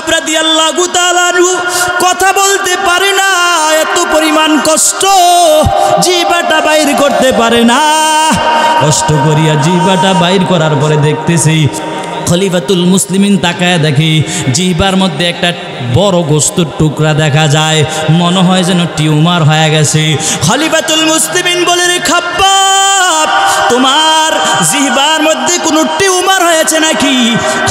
খাব্বাব রাদিয়াল্লাহু তাআলা আনহু কথা বলতে পারে না, এত পরিমাণ কষ্ট, জিহ্বাটা বাইর করতে পারে না। কষ্ট করিয়া জিহ্বাটা বাইর করার পরে দেখতেছি খলিফাতুল মুসলিমিন তাকায় দেখি জিহ্বার মধ্যে একটা বড় গোস্তের টুকরা দেখা যায়, মনে হয় যেন টিউমার হয়ে গেছে। খলিফাতুল মুসলিমিন বলে, রে খাব্বাব, তোমার জিহ্বার মধ্যে কোনো টিউমার হয়েছে নাকি?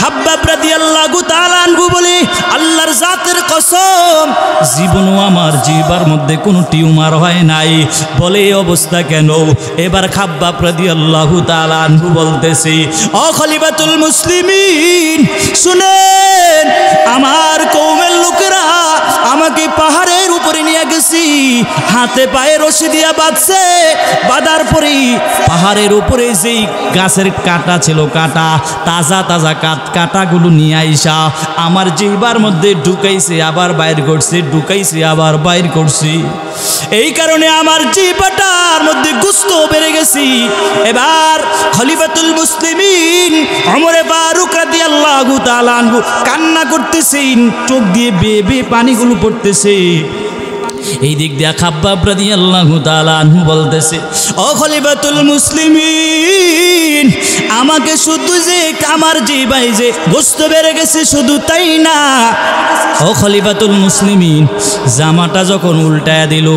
খাব্বাব রাদিয়াল্লাহু তাআলা আনহু বলে, আল্লাহর জাতের কসম, জীবনও আমার জিহ্বার মধ্যে কোনো টিউমার হয় নাই। বলে এই অবস্থা কেন? এবার খাব্বাব রাদিয়াল্লাহু তাআলা আনহু বলতেছে, ও খলিফাতুল মুসলিমিন শুনেন, আমার কওমের লোকেরা আমাকে পাহাড়ের উপরে নিয়ে গেছি, হাতে পায়ে রশি দিয়া বাঁধছে, বাঁধার পরে পাহাড়ের উপরে যেই গাছের কাটা ছিল, কাটা তাজা তাজা কাটাগুলো নিয়ে আইসা আমার জিহ্বার মধ্যে ঢুকাইছে, আবার বাইর করছে, ঢুকাইছে আবার বাইর করছি। এই কারণে আমার জিহ্বাটার মধ্যে গোশত বেড়ে গেছি। এবার খলিফাতুল মুসলিমিন ওমর ফারুক রাদিয়াল্লাহু তাআলা আনহু কান্না করতেছেন, চোখ দিয়ে বেয়ে বেয়ে পানিগুলো পড়তেছে। এই দিক দিয়ে খাব্বাব রাদিয়াল্লাহু তাআলা আনহু বলতেছে, ও খলিফাতুল মুসলিমিন, আমাকে শুধু যে আমার জিহ্বায় যে গোশত বেড়ে গেছে শুধু তাই না, ও খলিফাতুল মুসলিমিন, জামাটা যখন উল্টায়া দিল,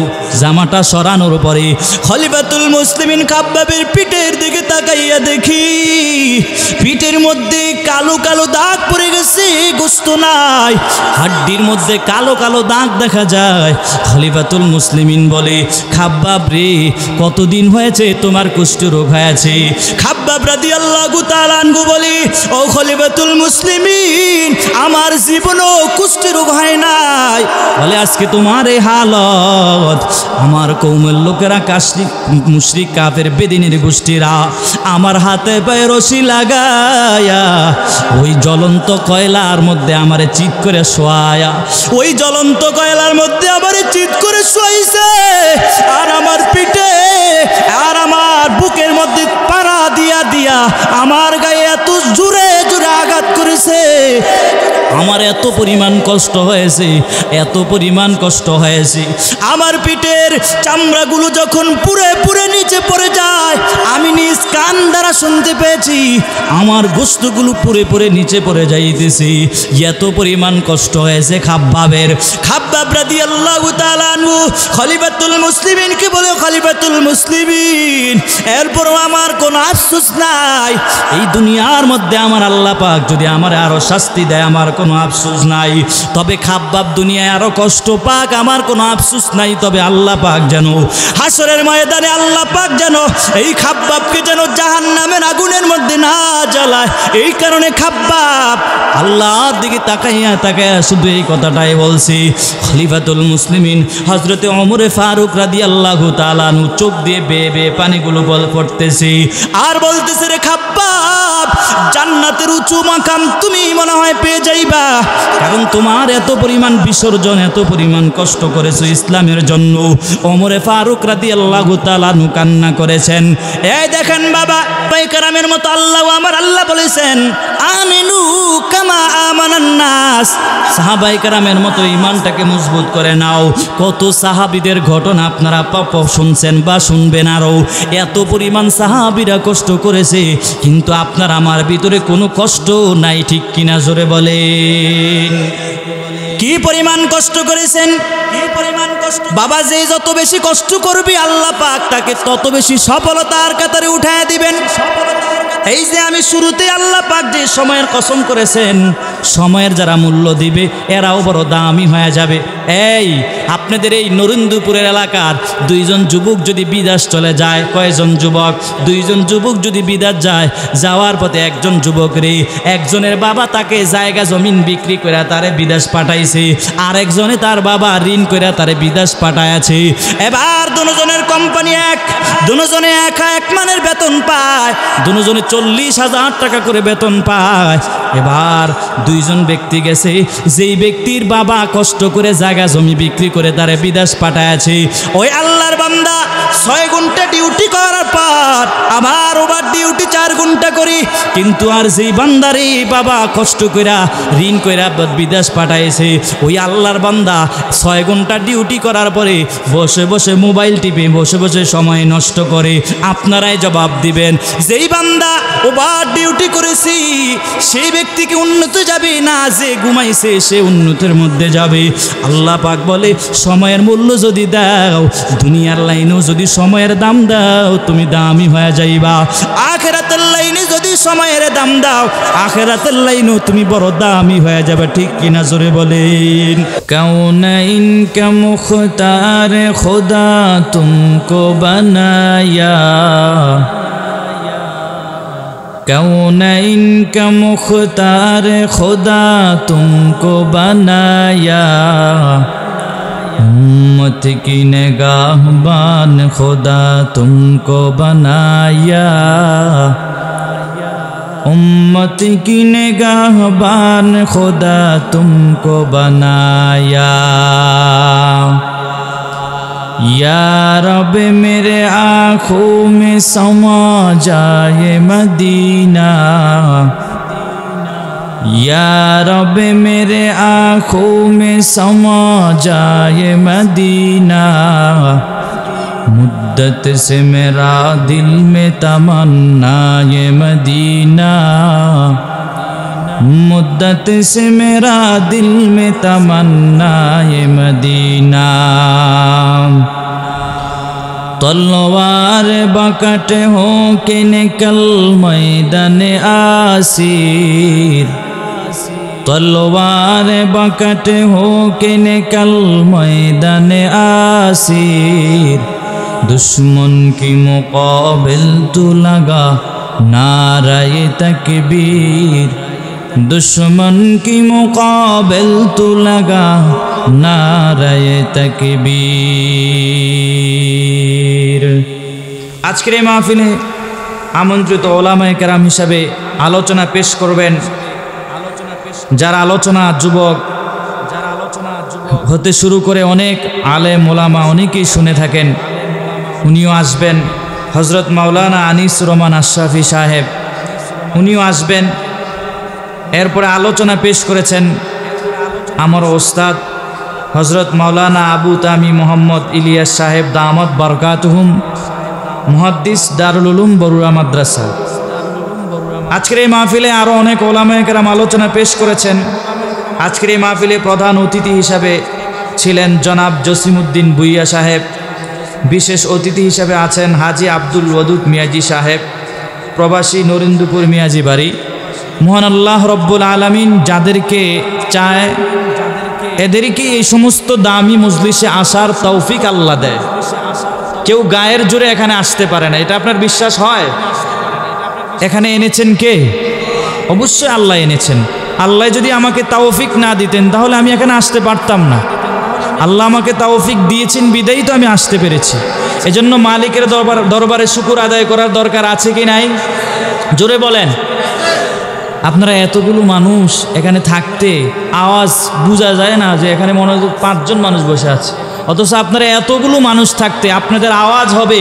জামাটা সরানোর পরে খলিফাতুল মুসলিমিন খাব্বাবের পিঠের দিকে তাকাইয়া দেখি পিঠের মধ্যে কালো কালো দাগ পড়ে গেছে, গোশত নাই, হাড্ডির মধ্যে কালো কালো দাগ দেখা যায়। খলিফাতুল মুসলিমিন বলে, খাব্বাব রে, কতদিন হয়েছে তোমার কুষ্ঠ রোগ হয়েছে? খাব্বাব রাদিয়াল্লাহু তাআলা আনহু বলে, ও খলিফাতুল মুসলিমিন, আমার জীবনও কুষ্ঠ রোগ হয় নাই। বলে, আজকে তোমার এই হালত, আমার কওমের লোকেরা কাশরিক মুশরিক কাফের বেদিনের গোষ্ঠীরা আমার হাতে পায়ে রশি লাগায়া ওই জ্বলন্ত কয়লার মধ্যে আমারে চিৎ করে শোয়ায়া, ওই জ্বলন্ত কয়লার মধ্যে আমারে চিৎ করে শোয়াইছে, আর আমার পিঠে আর আমার বুকের মধ্যে পাড়া দিয়া দিয়া আমার গায়ে এত জোরে জোরে আঘাত করেছে, আমার এত পরিমাণ কষ্ট হয়েছে, এত পরিমাণ কষ্ট হয়েছে। আমার পিঠের চামড়াগুলো যখন পুরে পুরে নিচে পড়ে যায়, আমি নিজ কান দ্বারা শুনতে পেয়েছি আমার গোশতগুলো পুরে পুরে নিচে পড়ে যাইতেছে, এত পরিমাণ কষ্ট হয়েছে খাব্বাবের। খাব্বাব রাদিয়াল্লাহু তাআলা আনহু খলিফাতুল মুসলিমিনকে বলে, খলিফাতুল মুসলিমিন, এরপরও আমার কোনো আফসোস নাই, এই দুনিয়ার মধ্যে আমার আল্লাহ পাক যদি আমার আরো শাস্তি দেয় আমার কোনো আফসোস নাই, তবে খাব্বাব দুনিয়ায় আরো কষ্ট পাক আমার কোনো আফসোস নাই, তবে আল্লাহ পাক যেন হাসরের ময়দানে আল্লাহ পাক যেন এই খাব্বাবকে যেন জাহান্নামের আগুনের মধ্যে না জ্বালায়। এই কারণে খাব্বাব আল্লাহর দিকে তাকাইয়া তাকাইয়া শুধু এই কথাটাই বলছি। খলিফাতুল মুসলিমিন হযরতে ওমর ফারুক রাদিয়াল্লাহু তাআলা আনহু চোখ দিয়ে বেয়ে বেয়ে পানিগুলো পড়তেছে আর বলতেছে, রে খাব্বাব, জান্নাতের উঁচু মাকাম তুমি মনে হয় পেয়ে যাইবা, কারণ তোমার এত পরিমাণ বিসর্জন, এত পরিমাণ কষ্ট করেছো ইসলামের জন্য। ওমর ফারুক রাদিয়াল্লাহু তাআলা আনহু কান্না করেছেন। এই দেখেন বাবা, পাইকারামের মতো আল্লাহ আমার আল্লাহ বলেছেন, আমিনু কামা আমানান নাস, সাহাবায়ে কেরামের মতো ঈমানটাকে মজবুত করে নাও। কত সাহাবীদের ঘটনা আপনারা শুনছেন বা শুনবেন আরো, এত পরিমাণ সাহাবীরা কষ্ট করেছে, কিন্তু আপনার আমার ভিতরে কোনো কষ্ট নাই, ঠিক কিনা জোরে বলে? কি পরিমাণ কষ্ট করেছেন, কি পরিমাণ কষ্ট। বাবা, যে যত বেশি কষ্ট করবে আল্লাহ পাক তাকে তত বেশি সফলতার কাতারে উঠায় দিবেন। এই যে আমি শুরুতে আল্লাহ পাক যে সময়ের কসম করেছেন, সময়ের যারা মূল্য দিবে এরাও বড় দামি হয়ে যাবে। এই আপনাদের এই নরেন্দ্রপুরের এলাকার দুইজন যুবক যদি বিদেশ চলে যায়, কয়জন যুবক? দুইজন যুবক যদি বিদেশ যায়, যাওয়ার পথে একজন যুবক রে, একজনের বাবা তাকে জায়গা জমিন বিক্রি করে তারে বিদেশ পাঠাইছে, আর একজনে তার বাবা ঋণ করে তারে বিদেশ পাঠাইছে। এবার দুজনের কোম্পানি এক, দুজনে এক মানের বেতন পায়, দুজনে 40,000 টাকা করে বেতন পায়। এবার দুইজন ব্যক্তি গেছে, যেই ব্যক্তির বাবা কষ্ট করে জায়গা জমি বিক্রি করে তারে বিদেশ পাঠাইছে, ওই আল্লাহর বান্দা 6 ঘন্টা ডিউটি করার পর আবার ওভার ডিউটি 4 ঘন্টা করি, কিন্তু আর যেই বান্দারে বাবা কষ্ট কইরা ঋণ কইরা বিদেশ পাঠাইছে, ওই আল্লাহর বান্দা 6 ঘন্টা ডিউটি করার পরে বসে বসে মোবাইল টিপে বসে বসে সময় নষ্ট করে। আপনারাই জবাব দিবেন, যেই বান্দা ওভার ডিউটি করেছি সেই ব্যক্তিকে উন্নত যাবে না, যে ঘুমাইছে সে উন্নতের মধ্যে যাবে। আল্লাহ পাক বলে, সময়ের মূল্য যদি দাও, দুনিয়ার লাইনেও যদি সময়ের দাম দাও, তুমি দামি হয়ে যাইবা। আখিরাতের লাইনে যদি সময়ের দাম দাও, আখিরাতের লাইনেও তুমি বড় দামি হয়ে যাবে। ঠিক কিনা জোরে বলেন। কাউনাইন কা মুখতার খুদা তুমকো বানায়া, कौनैन का मुख्तार खुदा तुमको बनाया, उम्मत की निगाहबान खुदा तुमको बनाया, उम्मत की निगाहबान खुदा तुमको बनाया। या रब मेरे आँखों में समा जाए मदीना, या रब मेरे आँखों में समा जाए मदीना, मुद्दत से मेरा दिल में तमन्ना ये मदीना, मुद्दत से मेरा दिल में तमन्ना ये मदीना। तलवार बकट हो के निकल मैदान आसीर, तलवार बकट हो के निकल मैदान आसीर, दुश्मन की मुकाबिल तू लगा नारे तकबीर, दुश्मन की मुकाबिल तू लगा नारे तकबीर। আজকের এই মাহফিলে আমন্ত্রিত ওলামায়ে কেরাম হিসাবে আলোচনা পেশ করবেন যারা আলোচনা যুবক হতে শুরু করে অনেক আলেম ওলামা অনেকেই শুনে থাকেন, উনিও আসবেন। হযরত মাওলানা আনিস রহমান আশরাফি সাহেব উনিও আসবেন। এরপরে আলোচনা পেশ করেছেন আমার ওস্তাদ হযরত মাওলানা আবু তামি মোহাম্মদ ইলিয়াস সাহেব দামাত বারকাতুহুম, মুহাদ্দিস দারুল উলুম বরুড়া মাদ্রাসা। আজকের এই মাহফিলে আরও অনেক ওলামায়ে কেরাম আলোচনা পেশ করেছেন। আজকের এই মাহফিলে প্রধান অতিথি হিসাবে ছিলেন জনাব জসিমউদ্দিন ভুইয়া সাহেব, বিশেষ অতিথি হিসাবে আছেন হাজি আব্দুল ওয়াদুদ মিয়াজি সাহেব, প্রবাসী নরেন্দ্রপুর মিয়াজি বাড়ি। মহান আল্লাহ রব্বুল আলামিন যাদেরকে চায় এদেরকে এই সমস্ত দামি মজলিসে আসার তৌফিক আল্লাহ দেয়। কেউ গায়ের জোরে এখানে আসতে পারে না, এটা আপনার বিশ্বাস হয়? এখানে এনেছেন কে? অবশ্যই আল্লাহ এনেছেন। আল্লাহ যদি আমাকে তৌফিক না দিতেন তাহলে আমি এখানে আসতে পারতাম না। আল্লাহ আমাকে তৌফিক দিয়েছেন বিদায়ী তো আমি আসতে পেরেছি। এজন্য মালিকের দরবারে শুকর আদায় করার দরকার আছে কি নাই? জোরে বলেন। আপনারা এতগুলো মানুষ এখানে থাকতে আওয়াজ বোঝা যায় না যে এখানে মনে হয় 5 জন মানুষ বসে আছে, অথচ আপনারা এতগুলো মানুষ থাকতে আপনাদের আওয়াজ হবে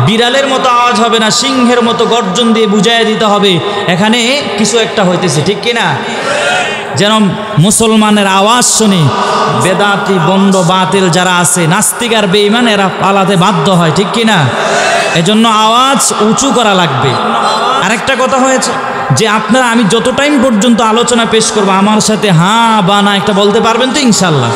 বিড়ালের মতো, আওয়াজ হবে না, সিংহের মতো গর্জন দিয়ে বুঝাইয়া দিতে হবে এখানে কিছু একটা হইতেছে। ঠিক কিনা? যেন মুসলমানের আওয়াজ শুনে বেদাতি বন্ড বাতিল যারা আছে, নাস্তিক আর বেঈমান, এরা পালাতে বাধ্য হয়। ঠিক কিনা? এজন্য আওয়াজ উঁচু করা লাগবে। আরেকটা কথা হয়েছে যে আপনারা আমি যত টাইম পর্যন্ত আলোচনা পেশ করবো আমার সাথে হ্যাঁ বা না একটা বলতে পারবেন তো ইনশাল্লাহ?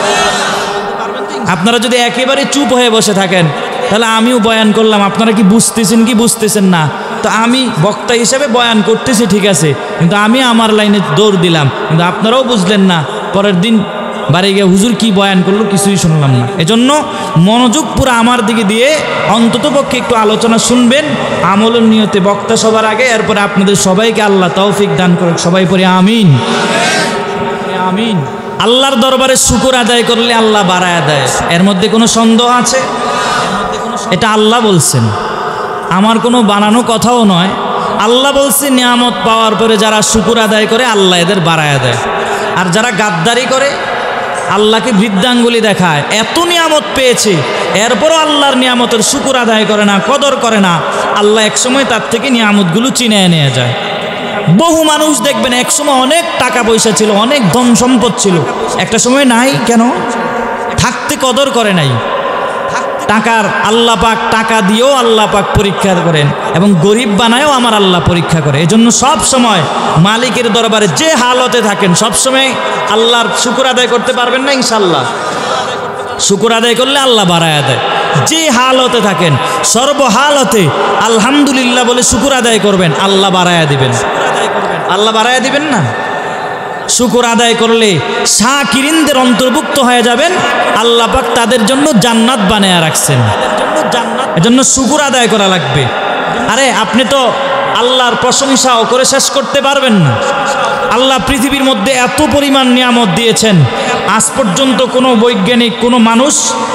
আপনারা যদি একেবারে চুপ হয়ে বসে থাকেন তাহলে আমিও বয়ান করলাম, আপনারা কি বুঝতেছেন কি বুঝতেছেন না? তো আমি বক্তা হিসেবে বয়ান করতেছি ঠিক আছে, কিন্তু আমি আমার লাইনে দৌড় দিলাম, কিন্তু আপনারাও বুঝলেন না। পরের দিন বাড়ি গিয়ে হুজুর কি বয়ান করলো কিছুই শুনলাম না। এজন্য মনোযোগ পুরো আমার দিকে দিয়ে অন্তত পক্ষে একটু আলোচনা শুনবেন আমলের নিয়তে, বক্তা সবার আগে। এরপরে আপনাদের সবাইকে আল্লাহ তৌফিক দান করুক। সবাই পড়ে আমিন, আমিন। আল্লাহর দরবারে শুকর আদায় করলে আল্লাহ বাড়ায় দেয়, এর মধ্যে কোনো সন্দেহ আছে? এটা আল্লাহ বলছেন, আমার কোনো বানানো কথাও নয়। আল্লাহ বলছে নিয়ামত পাওয়ার পরে যারা শুকর আদায় করে আল্লাহ এদের বাড়ায় দেয়, আর যারা গাদ্দারি করে আল্লাহকে বৃদ্ধাঙ্গুলি দেখায়, এত নিয়ামত পেয়েছে এরপরও আল্লাহর নিয়ামতের শুকর আদায় করে না, কদর করে না। আল্লাহ একসময় তার থেকে নিয়ামতগুলো চিনিয়ে নিয়ে যায়। বহু মানুষ দেখবেন একসময় অনেক টাকা পয়সা ছিল, অনেক ধন সম্পদ ছিল, একটা সময় নাই। কেন? থাকতে কদর করে নাই। টাকার আল্লাহ পাক টাকা দিয়েও আল্লাহ পাক পরীক্ষা করেন এবং গরিব বানায়ও আমার আল্লাহ পরীক্ষা করে। এজন্য সব সময় মালিকের দরবারে যে হালতে থাকেন সব সময় আল্লাহর শুকর আদায় করতে পারবেন না ইনশাআল্লাহ। শুকর আদায় করলে আল্লাহ বাড়ায়া দেয়। যে হালতে থাকেন সর্বহালতে আলহামদুলিল্লাহ বলে শুকর আদায় করবেন, আল্লাহ বাড়ায়া দিবেন। আল্লাহ বাড়ায়া দিবেন না? শুকর আদায় করলে শাকিরিনদের অন্তর্ভুক্ত হয়ে যাবেন। আল্লাহ পাক তাদের জন্য জান্নাত বানায়া রাখছেন। এজন্য শুকর আদায় করা লাগবে। আরে আপনি তো আল্লাহর প্রশংসাও করে শেষ করতে পারবেন না। আল্লাহ পৃথিবীর মধ্যে এত পরিমাণ নিয়ামত দিয়েছেন, আজ পর্যন্ত কোনো বৈজ্ঞানিক কোনো মানুষ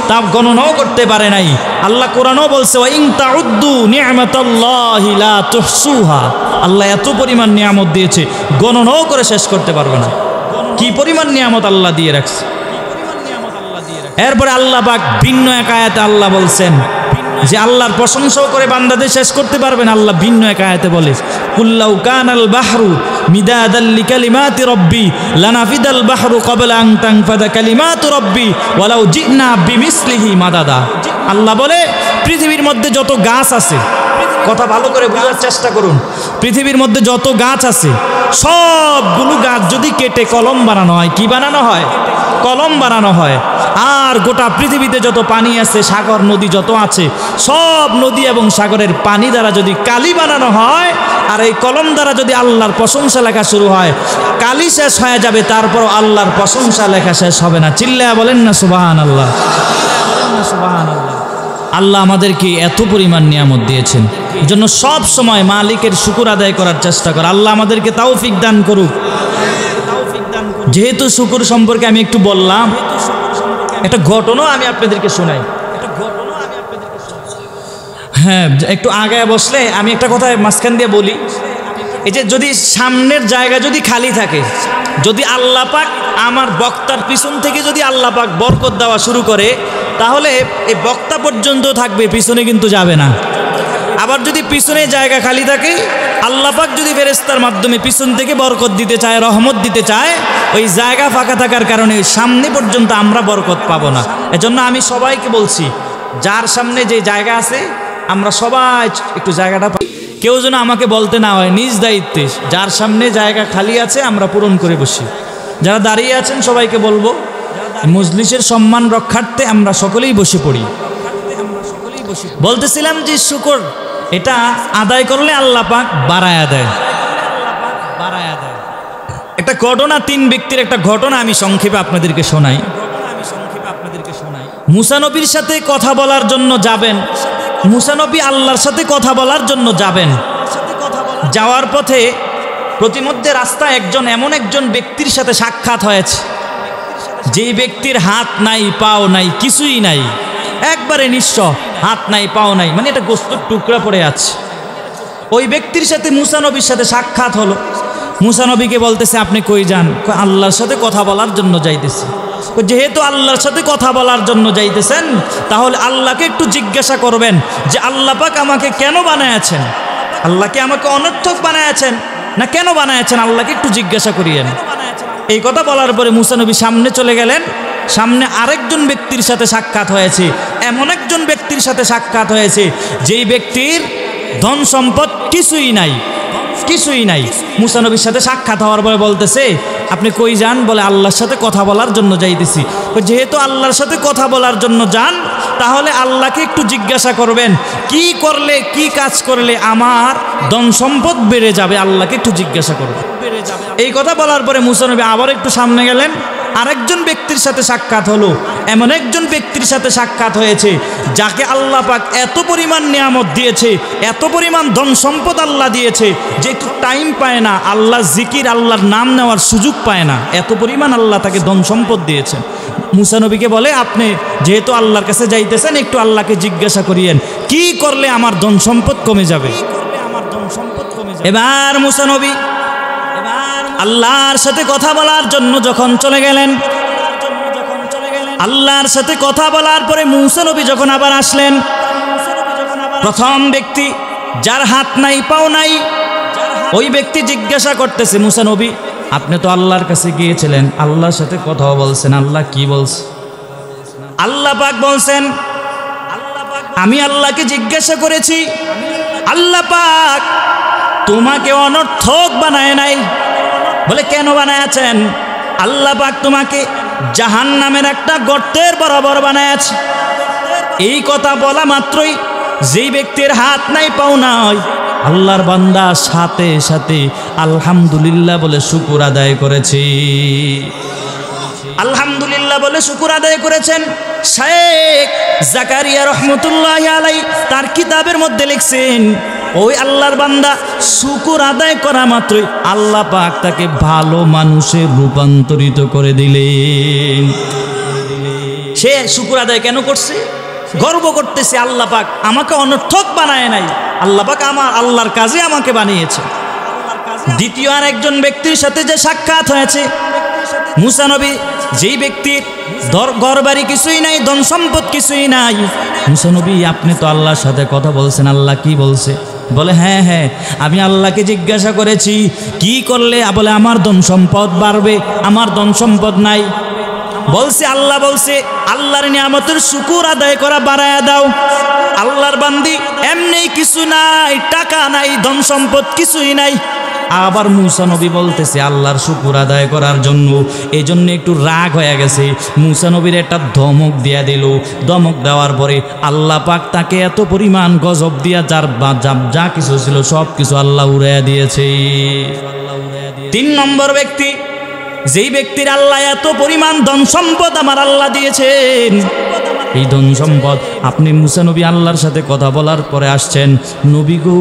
তা গণনাও করতে পারে নাই। আল্লাহ কোরআনও বলছে, ওয়া ইন তাউদ্দু নি'মাতাল্লাহি লা তুহসুহা। আল্লাহ এত পরিমাণ নিয়ামত দিয়েছে, গণনাও করে শেষ করতে পারবে না। কি পরিমাণ নিয়ামত আল্লাহ দিয়ে রাখছে। এরপরে আল্লাহ পাক ভিন্ন এক আয়াতে আল্লাহ বলছেন যে আল্লাহর প্রশংসাও করে বান্দাদের শেষ করতে পারবেন। আল্লাহ ভিন্ন এক আয়াতে বলে, কুল্লাউ কানাল বাহরু মিদাদাল লিকালিমাতি রব্বি লানাফিদাল বাহরু ক্বাবলা আন তানফাদা কালিমাতু রব্বি ওয়ালাউ জিনা বিমিসলিহি মাদাদা। আল্লাহ বলে পৃথিবীর মধ্যে যত গাছ আছে, কথা ভালো করে বোঝার চেষ্টা করুন, পৃথিবীর মধ্যে যত গাছ আছে সবগুলো গাছ যদি কেটে কলম বানানো হয়, কি বানানো হয়? কলম বানানো হয়। আর গোটা পৃথিবীতে যত পানি আছে, সাগর নদী যত আছে, সব নদী এবং সাগরের পানি দ্বারা যদি কালি বানানো হয় আর এই কলম দ্বারা যদি আল্লাহর প্রশংসা লেখা শুরু হয়, কালি শেষ হয়ে যাবে, তারপর আল্লাহর প্রশংসা লেখা শেষ হবে না। চিল্লায়া বলেন না সুবহানাল্লাহ। সুবহানাল্লাহ। আল্লাহ আমাদেরকে এত পরিমাণ নিয়ামত দিয়েছেন, এজন্য সব সময় মালিকের শুকর আদায় করার চেষ্টা কর। আল্লাহ আমাদেরকে তৌফিক দান করুক। যেহেতু শুকর সম্পর্কে আমি একটু বললাম, একটা ঘটনাও আমি আপনাদেরকে শোনাই। হ্যাঁ, একটু আগায় বসলে আমি একটা কথা মাঝখান দিয়ে বলি। এই যে যদি সামনের জায়গা যদি খালি থাকে, যদি আল্লাহ পাক আমার বক্তার পিছন থেকে যদি আল্লাহ পাক বরকত দেওয়া শুরু করে, তাহলে এই বক্তা পর্যন্ত থাকবে, পিছনে কিন্তু যাবে না। আবার যদি পিছনে জায়গা খালি থাকে, আল্লাহ পাক যদি ফেরেশতার মাধ্যমে পিছন থেকে বরকত দিতে চায়, রহমত দিতে চায়, ওই জায়গা ফাঁকা থাকার কারণে সামনে পর্যন্ত আমরা বরকত পাবো না। এজন্য আমি সবাইকে বলছি, যার সামনে যে জায়গা আছে আমরা সবাই একটু জায়গাটা পাই। কেউ যেন আমাকে বলতে না হয়, নিজ দায়িত্বে যার সামনে জায়গা খালি আছে আমরা পূরণ করে বসি। যারা দাঁড়িয়ে আছেন সবাইকে বলবো, মজলিসের সম্মান রক্ষার্থে আমরা সকলেই বসে পড়ি। বলতেছিলাম যে শুকর এটা আদায় করলে আল্লাহ পাক বাড়ায়া দেয়। একটা ঘটনা, 3 ব্যক্তির একটা ঘটনা আমি সংক্ষেপে আপনাদেরকে শোনাই। মুসা নবীর সাথে কথা বলার জন্য যাবেন, মুসা নবী আল্লাহর সাথে কথা বলার জন্য যাবেন। যাওয়ার পথে প্রতিমধ্যে রাস্তায় এমন একজন ব্যক্তির সাথে সাক্ষাৎ হয়েছে, যেই ব্যক্তির হাত নাই, পাও নাই, কিছুই নাই, একবারে নিঃস্ব, হাত নাই, পাও নাই, মানে এটা গোস্তের টুকরা পড়ে আছে। ওই ব্যক্তির সাথে মুসা নবীর সাথে সাক্ষাৎ হলো। মুসা নবীকে বলতেছে, আপনি কই যান? আল্লাহর সাথে কথা বলার জন্য যাইতেছি। যেহেতু আল্লাহর সাথে কথা বলার জন্য যাইতেছেন, তাহলে আল্লাহকে একটু জিজ্ঞাসা করবেন যে আল্লাহ পাক আমাকে কেন বানায়াছেন? আল্লাহকে আমাকে অনর্থক বানায়াছেন না কেন বানায়াছেন? আল্লাহকে একটু জিজ্ঞাসা করিয়েন। এই কথা বলার পরে মুসা নবী সামনে চলে গেলেন। সামনে আরেকজন ব্যক্তির সাথে সাক্ষাৎ হয়েছে, এমন একজন ব্যক্তির সাথে সাক্ষাৎ হয়েছে যেই ব্যক্তির ধন সম্পদ কিছুই নাই, কিছুই নাই। মুসা নবীর সাথে সাক্ষাৎ হওয়ার পরে বলতেছে, আপনি কই যান? বলে আল্লাহর সাথে কথা বলার জন্য যাইতেছি। যেহেতু আল্লাহর সাথে কথা বলার জন্য যান, তাহলে আল্লাহকে একটু জিজ্ঞাসা করবেন কি করলে, কি কাজ করলে আমার ধন সম্পদ বেড়ে যাবে, আল্লাহকে একটু জিজ্ঞাসা করবেন। এই কথা বলার পরে মুসা নবী আবার একটু সামনে গেলেন, আরেকজন ব্যক্তির সাথে সাক্ষাৎ হলো। এমন একজন ব্যক্তির সাথে সাক্ষাৎ হয়েছে যাকে আল্লাহ পাক এত পরিমাণ নিয়ামত দিয়েছে, এত পরিমাণ ধন সম্পদ আল্লাহ দিয়েছে যে একটু টাইম পায় না, আল্লাহ জিকির, আল্লাহর নাম নেওয়ার সুযোগ পায় না, এত পরিমাণ আল্লাহ তাকে ধন সম্পদ দিয়েছেন। মুসা নবীকে বলে, আপনি যেহেতু আল্লাহর কাছে যাইতেছেন, একটু আল্লাহকে জিজ্ঞাসা করিয়েন কি করলে আমার ধন সম্পদ কমে যাবে। এবার মুসা নবী আল্লাহর সাথে কথা বলার জন্য যখন চলে গেলেন, আল্লাহর সাথে কথা বলার পরে মূসা নবী যখন আবার আসলেন, প্রথম ব্যক্তি যার হাত নাই পাও নাই, ওই ব্যক্তি জিজ্ঞাসা করতেছে, মূসা নবী আপনি তো আল্লাহর কাছে গিয়েছিলেন, আল্লাহর সাথে কথা বলছেন, আল্লাহ কি বলছে? আল্লাহ পাক বলছেন, আমি আল্লাহকে জিজ্ঞাসা করেছি, আল্লাহ পাক তোমাকে অনর্থক বানায় নাই। বলে কেন বানায়াছেন? আল্লাহ পাক তোমাকে জাহান্নামের একটা গর্তের বরাবর বানায়াছে। এই কথা বলা মাত্রই যেই ব্যক্তির হাত নাই পাও নাই, আল্লাহর বান্দা সাথে সাথে আলহামদুলিল্লাহ বলে শুকর আদায় করেছি। আলহামদুলিল্লাহ বলে শুকর আদায় করেছেন। শেখ জাকারিয়া রহমতুল্লাহ আলাই তার কিতাবের মধ্যে লিখছেন, ওই আল্লাহর বান্দা শুকর আদায় করা মাত্রই আল্লাহ পাক তাকে ভালো মানুষে রূপান্তরিত করে দিলেন। সে শুকর আদায় কেন করছে? গর্ব করতেছে, আল্লাহ পাক আমাকে অনর্থক বানায় নাই, আল্লাহ পাক আমার আল্লাহর কাজে আমাকে বানিয়েছে। দ্বিতীয় আর একজন ব্যক্তির সাথে যে সাক্ষাৎ হয়েছে, মূসা নবী, যেই ব্যক্তির ঘরবাড়ি কিছুই নাই, ধন সম্পদ কিছুই নাই, মূসা নবী আপনি তো আল্লাহর সাথে কথা বলছেন, আল্লাহ কি বলছে? বলে হ্যাঁ হ্যাঁ, আমি আল্লাহকে জিজ্ঞাসা করেছি কি করলে বলে আমার ধন সম্পদ বাড়বে, আমার ধন সম্পদ নাই। বলছে আল্লাহ বলছে আল্লাহর নিয়ামতের শুকর আদায় করা বাড়ায়া দাও। আল্লাহর বান্দি এমনি কিছু নাই, টাকা নাই, ধন সম্পদ কিছুই নাই। আবার মূসা নবী বলতেছে আল্লাহর শুকর আদায় করার জন্য, এই জন্য একটু রাগ হয়ে গেছে। মূসা নবীর একটা ধমক দিয়া দিল। ধমক দেওয়ার পরে আল্লাহ পাক তাকে এত পরিমাণ গজব দিয়া যা কিছু ছিল সব কিছু আল্লাহ উড়াইয়া দিয়েছে। 3 নম্বর ব্যক্তি, যেই ব্যক্তির আল্লাহ এত পরিমাণ ধন সম্পদ আমার আল্লাহ দিয়েছেন, এই ধন সম্পদ আপনি মূসা নবী আল্লাহর সাথে কথা বলার পরে আসছেন, নবী গো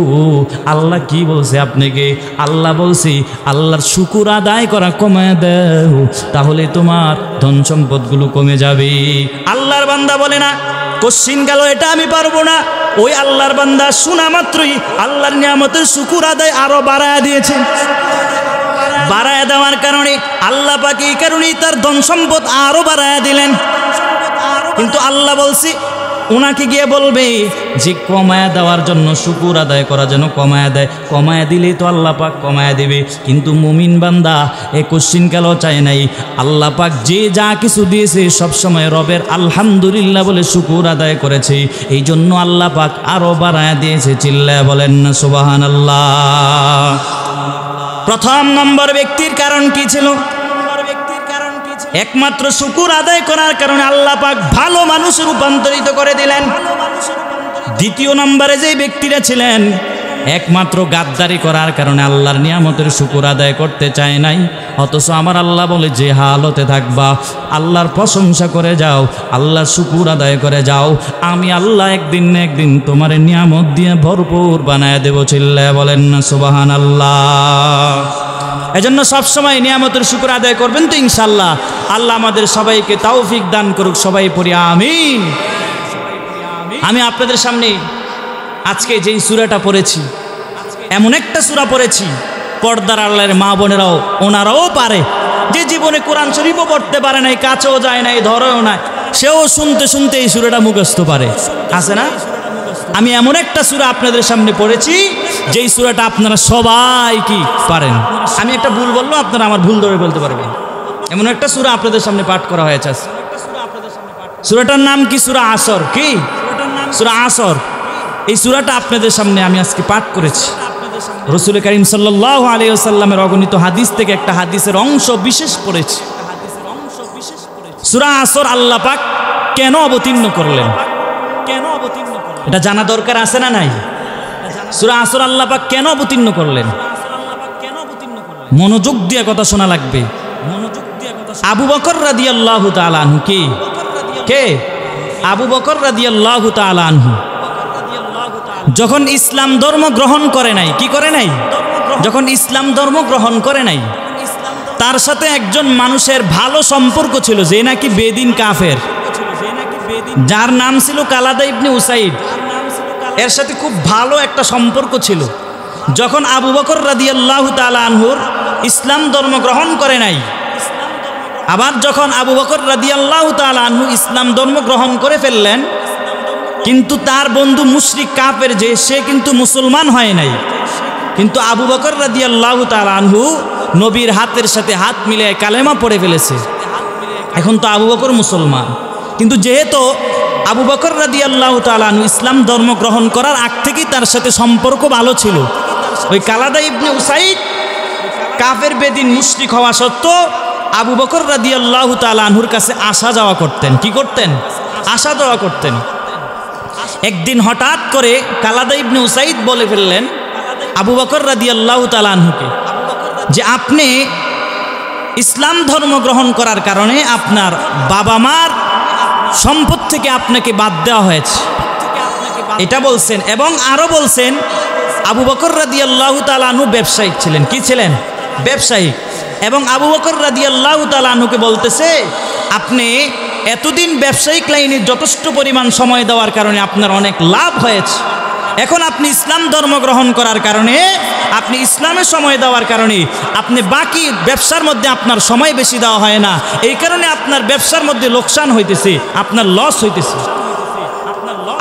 আল্লাহ কি বলছে আপনাকে? আল্লাহ বলছি আল্লাহর শুকর আদায় করা কমায় দাও, তাহলে তোমার ধন সম্পদগুলো কমে যাবে। আল্লাহর বান্দা বলে না কোশ্চিন গেল, এটা আমি পারবো না। ওই আল্লাহর বান্দা শোনা মাত্রই আল্লাহর নিয়ামতের শুকর আদায় আরো বাড়ায় দিয়েছেন। বাড়ায় দেওয়ার কারণে আল্লাহ পাক এই কারণেই তার ধন সম্পদ আরো বাড়ায় দিলেন। কিন্তু আল্লাহ বলছি ওনাকে গিয়ে বলবে যে কমায়া দেওয়ার জন্য, শুকর আদায় করা যেন কমায়া দেয়। কমায়া দিলেই তো আল্লাহ পাক কমায়া দেবে। কিন্তু মুমিন বান্দা এ কোশ্চিন কালও চায় নাই। আল্লাহ পাক যে যা কিছু দিয়েছে সবসময় রবের আলহামদুলিল্লাহ বলে শুকর আদায় করেছে, এই জন্য আল্লাহ পাক আরো বাড়ায়া দিয়েছে। চিল্লায়া বলেন না সুবহানাল্লাহ। প্রথম নম্বর ব্যক্তির কারণ কি ছিল? একমাত্র শুকর আদায় করার কারণে আল্লাহ পাক ভালো মানুষ রূপান্তরিত করে দিলেন। দ্বিতীয় নম্বরে যে ব্যক্তিরা ছিলেন, একমাত্র গাদ্দারি করার কারণে আল্লাহর নিয়ামতের শুকর আদায় করতে চায় নাই। অথচ আমার আল্লাহ বলে যে হালতে থাকবা আল্লাহর প্রশংসা করে যাও, আল্লাহর শুকর আদায় করে যাও, আমি আল্লাহ একদিন না একদিন তোমার নিয়ামত দিয়ে ভরপুর বানায় দেব। চিল্লায় বলেন না সুবহানাল্লাহ। এজন্য সবসময় নিয়ামতের শুকর আদায় করবেন তো ইনশাআল্লাহ। আল্লাহ আমাদের সবাইকে তৌফিক দান করুক। সবাই পড়ি আমিন। আমি আপনাদের সামনে আজকে যেই সূরাটা পড়েছি, এমন একটা সূরা পড়েছি পর্দার আড়ালের মা বোনেরাও ওনারাও পারে, যে জীবনে কোরআন শরীফও পড়তে পারে নাই, কাছেও যায় নাই, ধরেও নাই, সেও শুনতে শুনতে এই সূরাটা মুখস্থ পারে, আছে না? আমি এমন একটা সূরা আপনাদের সামনে পড়েছি যেই সূরাটা আপনারা সবাই কি পারেন। আমি একটা ভুল বললো আপনারা আমার ভুল ধরে বলতে পারবেন। এমন একটা সূরা আপনাদের সামনে পাঠ করা হয়েছে। সূরাটার নাম কি? সূরা আসর। কি সূরা আসর? এই সূরাটা আপনাদের সামনে আমি আজকে পাঠ করেছি। রাসূল করিম সাল্লাল্লাহু আলাইহি ওয়াসাল্লামের অগণিত হাদিস থেকে একটা হাদিসের অংশ বিশেষ পড়েছি। সূরা আসর আল্লাহ পাক কেন অবতীর্ণ করলেন, এটা জানা দরকার আছে না নাই? সূরা আসর আল্লাহ পাক কেন অবতীর্ণ করলেন? মনোযোগ দিয়ে কথা শোনা লাগবে। আবু বকর রাদিয়াল্লাহু তাআলা আনহু কে? আবু বকর রাদিয়াল্লাহু তাআলা আনহু যখন ইসলাম ধর্ম গ্রহণ করে নাই, কি করে নাই? যখন ইসলাম ধর্ম গ্রহণ করে নাই, তার সাথে একজন মানুষের ভালো সম্পর্ক ছিল যে নাকি বেদিন কাফের, যার নাম ছিল কালাদা ইবনে উসাইদ। এর সাথে খুব ভালো একটা সম্পর্ক ছিল। যখন আবু বকর রাদিয়াল্লাহু তাআলা আনহুর ইসলাম ধর্ম গ্রহণ করে নাই, আবার যখন আবু বকর রাদিয়াল্লাহু তাআলা আনহু ইসলাম ধর্ম গ্রহণ করে ফেললেন, কিন্তু তার বন্ধু মুশরিক কাফের যে সে কিন্তু মুসলমান হয় নাই, কিন্তু আবু বকর রাদিয়াল্লাহু তাআলা আনহু নবীর হাতের সাথে হাত মিলিয়ে কালেমা পড়ে ফেলেছে। এখন তো আবু বকর মুসলমান, কিন্তু যেহেতু আবু বকর রাদিয়াল্লাহু তাআলা আনহু ইসলাম ধর্ম গ্রহণ করার আগ থেকেই তার সাথে সম্পর্ক ভালো ছিল, ওই কালাদা ইবনে উসাইদ কাফের বেদিন মুশরিক হওয়া সত্ত্বেও আবু বকর রাদিয়াল্লাহু তাআলা আনহুর কাছে আসা যাওয়া করতেন। কি করতেন? আসা যাওয়া করতেন। একদিন হঠাৎ করে কালাদা ইবনে উসাইদ বলে ফেললেন আবু বকর রাদিয়াল্লাহু তাআলা আনহুকে যে আপনি ইসলাম ধর্ম গ্রহণ করার কারণে আপনার বাবা মার সম্পদ থেকে আপনাকে বাদ দেওয়া হয়েছে, এটা বলছেন। এবং আরও বলছেন আবু বকর রাদিয়াল্লাহু তাআলা আনহু ব্যবসায়িক ছিলেন। কি ছিলেন? ব্যবসায়িক। এবং আবু বকর রাদিয়াল্লাহু তাআলা আনহুকে বলতেছে আপনি এতদিন ব্যবসায়িক লাইনে যথেষ্ট পরিমাণ সময় দেওয়ার কারণে আপনার অনেক লাভ হয়েছে, এখন আপনি ইসলাম ধর্ম গ্রহণ করার কারণে, আপনি ইসলামের সময় দেওয়ার কারণে আপনি বাকি ব্যবসার মধ্যে আপনার সময় বেশি দেওয়া হয় না, এই কারণে আপনার ব্যবসার মধ্যে লোকসান হইতেছে, আপনার লস হইতেছে।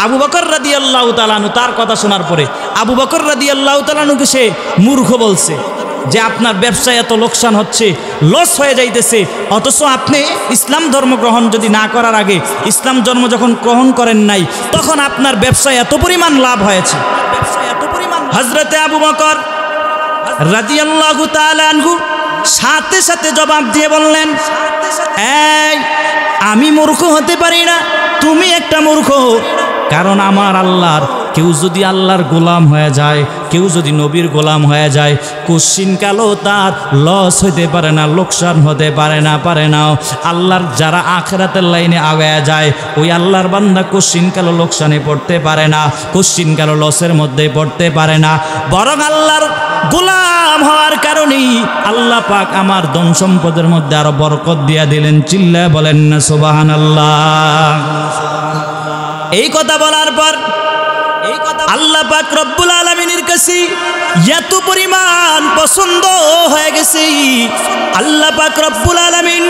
আবু বকর রাদিয়াল্লাহু তাআলা আনহু তার কথা শোনার পরে আবু বকর রাদিয়াল্লাহু তাআলা আনহুকে সে মূর্খ বলছে যে আপনার ব্যবসায় এত লোকসান হচ্ছে, লস হয়ে যাইতেছে, অথচ আপনি ইসলাম ধর্ম গ্রহণ যদি না করার আগে, ইসলাম ধর্ম যখন গ্রহণ করেন নাই তখন আপনার ব্যবসায় এত পরিমাণ লাভ হয়েছে। হযরতে আবু বকর রাদিয়াল্লাহু তাআলা আনহু সাথে সাথে জবাব দিয়ে বললেন, এই আমি মূর্খ হতে পারি না, তুমি একটা মূর্খ। কারণ আমার আল্লাহর কেউ যদি আল্লাহর গোলাম হয়ে যায়, কেউ যদি নবীর গোলাম হয়ে যায়, কোশ্চিনকালও তার লস হতে পারে না, লোকসান হতে পারে না। আল্লাহর যারা আখিরাতের লাইনে আগায়া যায় ওই আল্লাহর বান্দা কোশ্চিনকালও লোকসানে পড়তে পারে না, কোশ্চিনকালও লসের মধ্যে পড়তে পারে না, বরং আল্লাহর গোলাম হওয়ার কারণেই আল্লাহ পাক আমার ধন সম্পদের মধ্যে আরো বরকত দিয়া দিলেন। চিল্লায় বলেন না সুবহানাল্লাহ। এই কথা বলার পর আল্লাহ পাক রব্বুল আলামিনের কাছে এত পরিমাণ পছন্দ হয়ে গেছে, আল্লাহ পাক রব্বুল আলামিন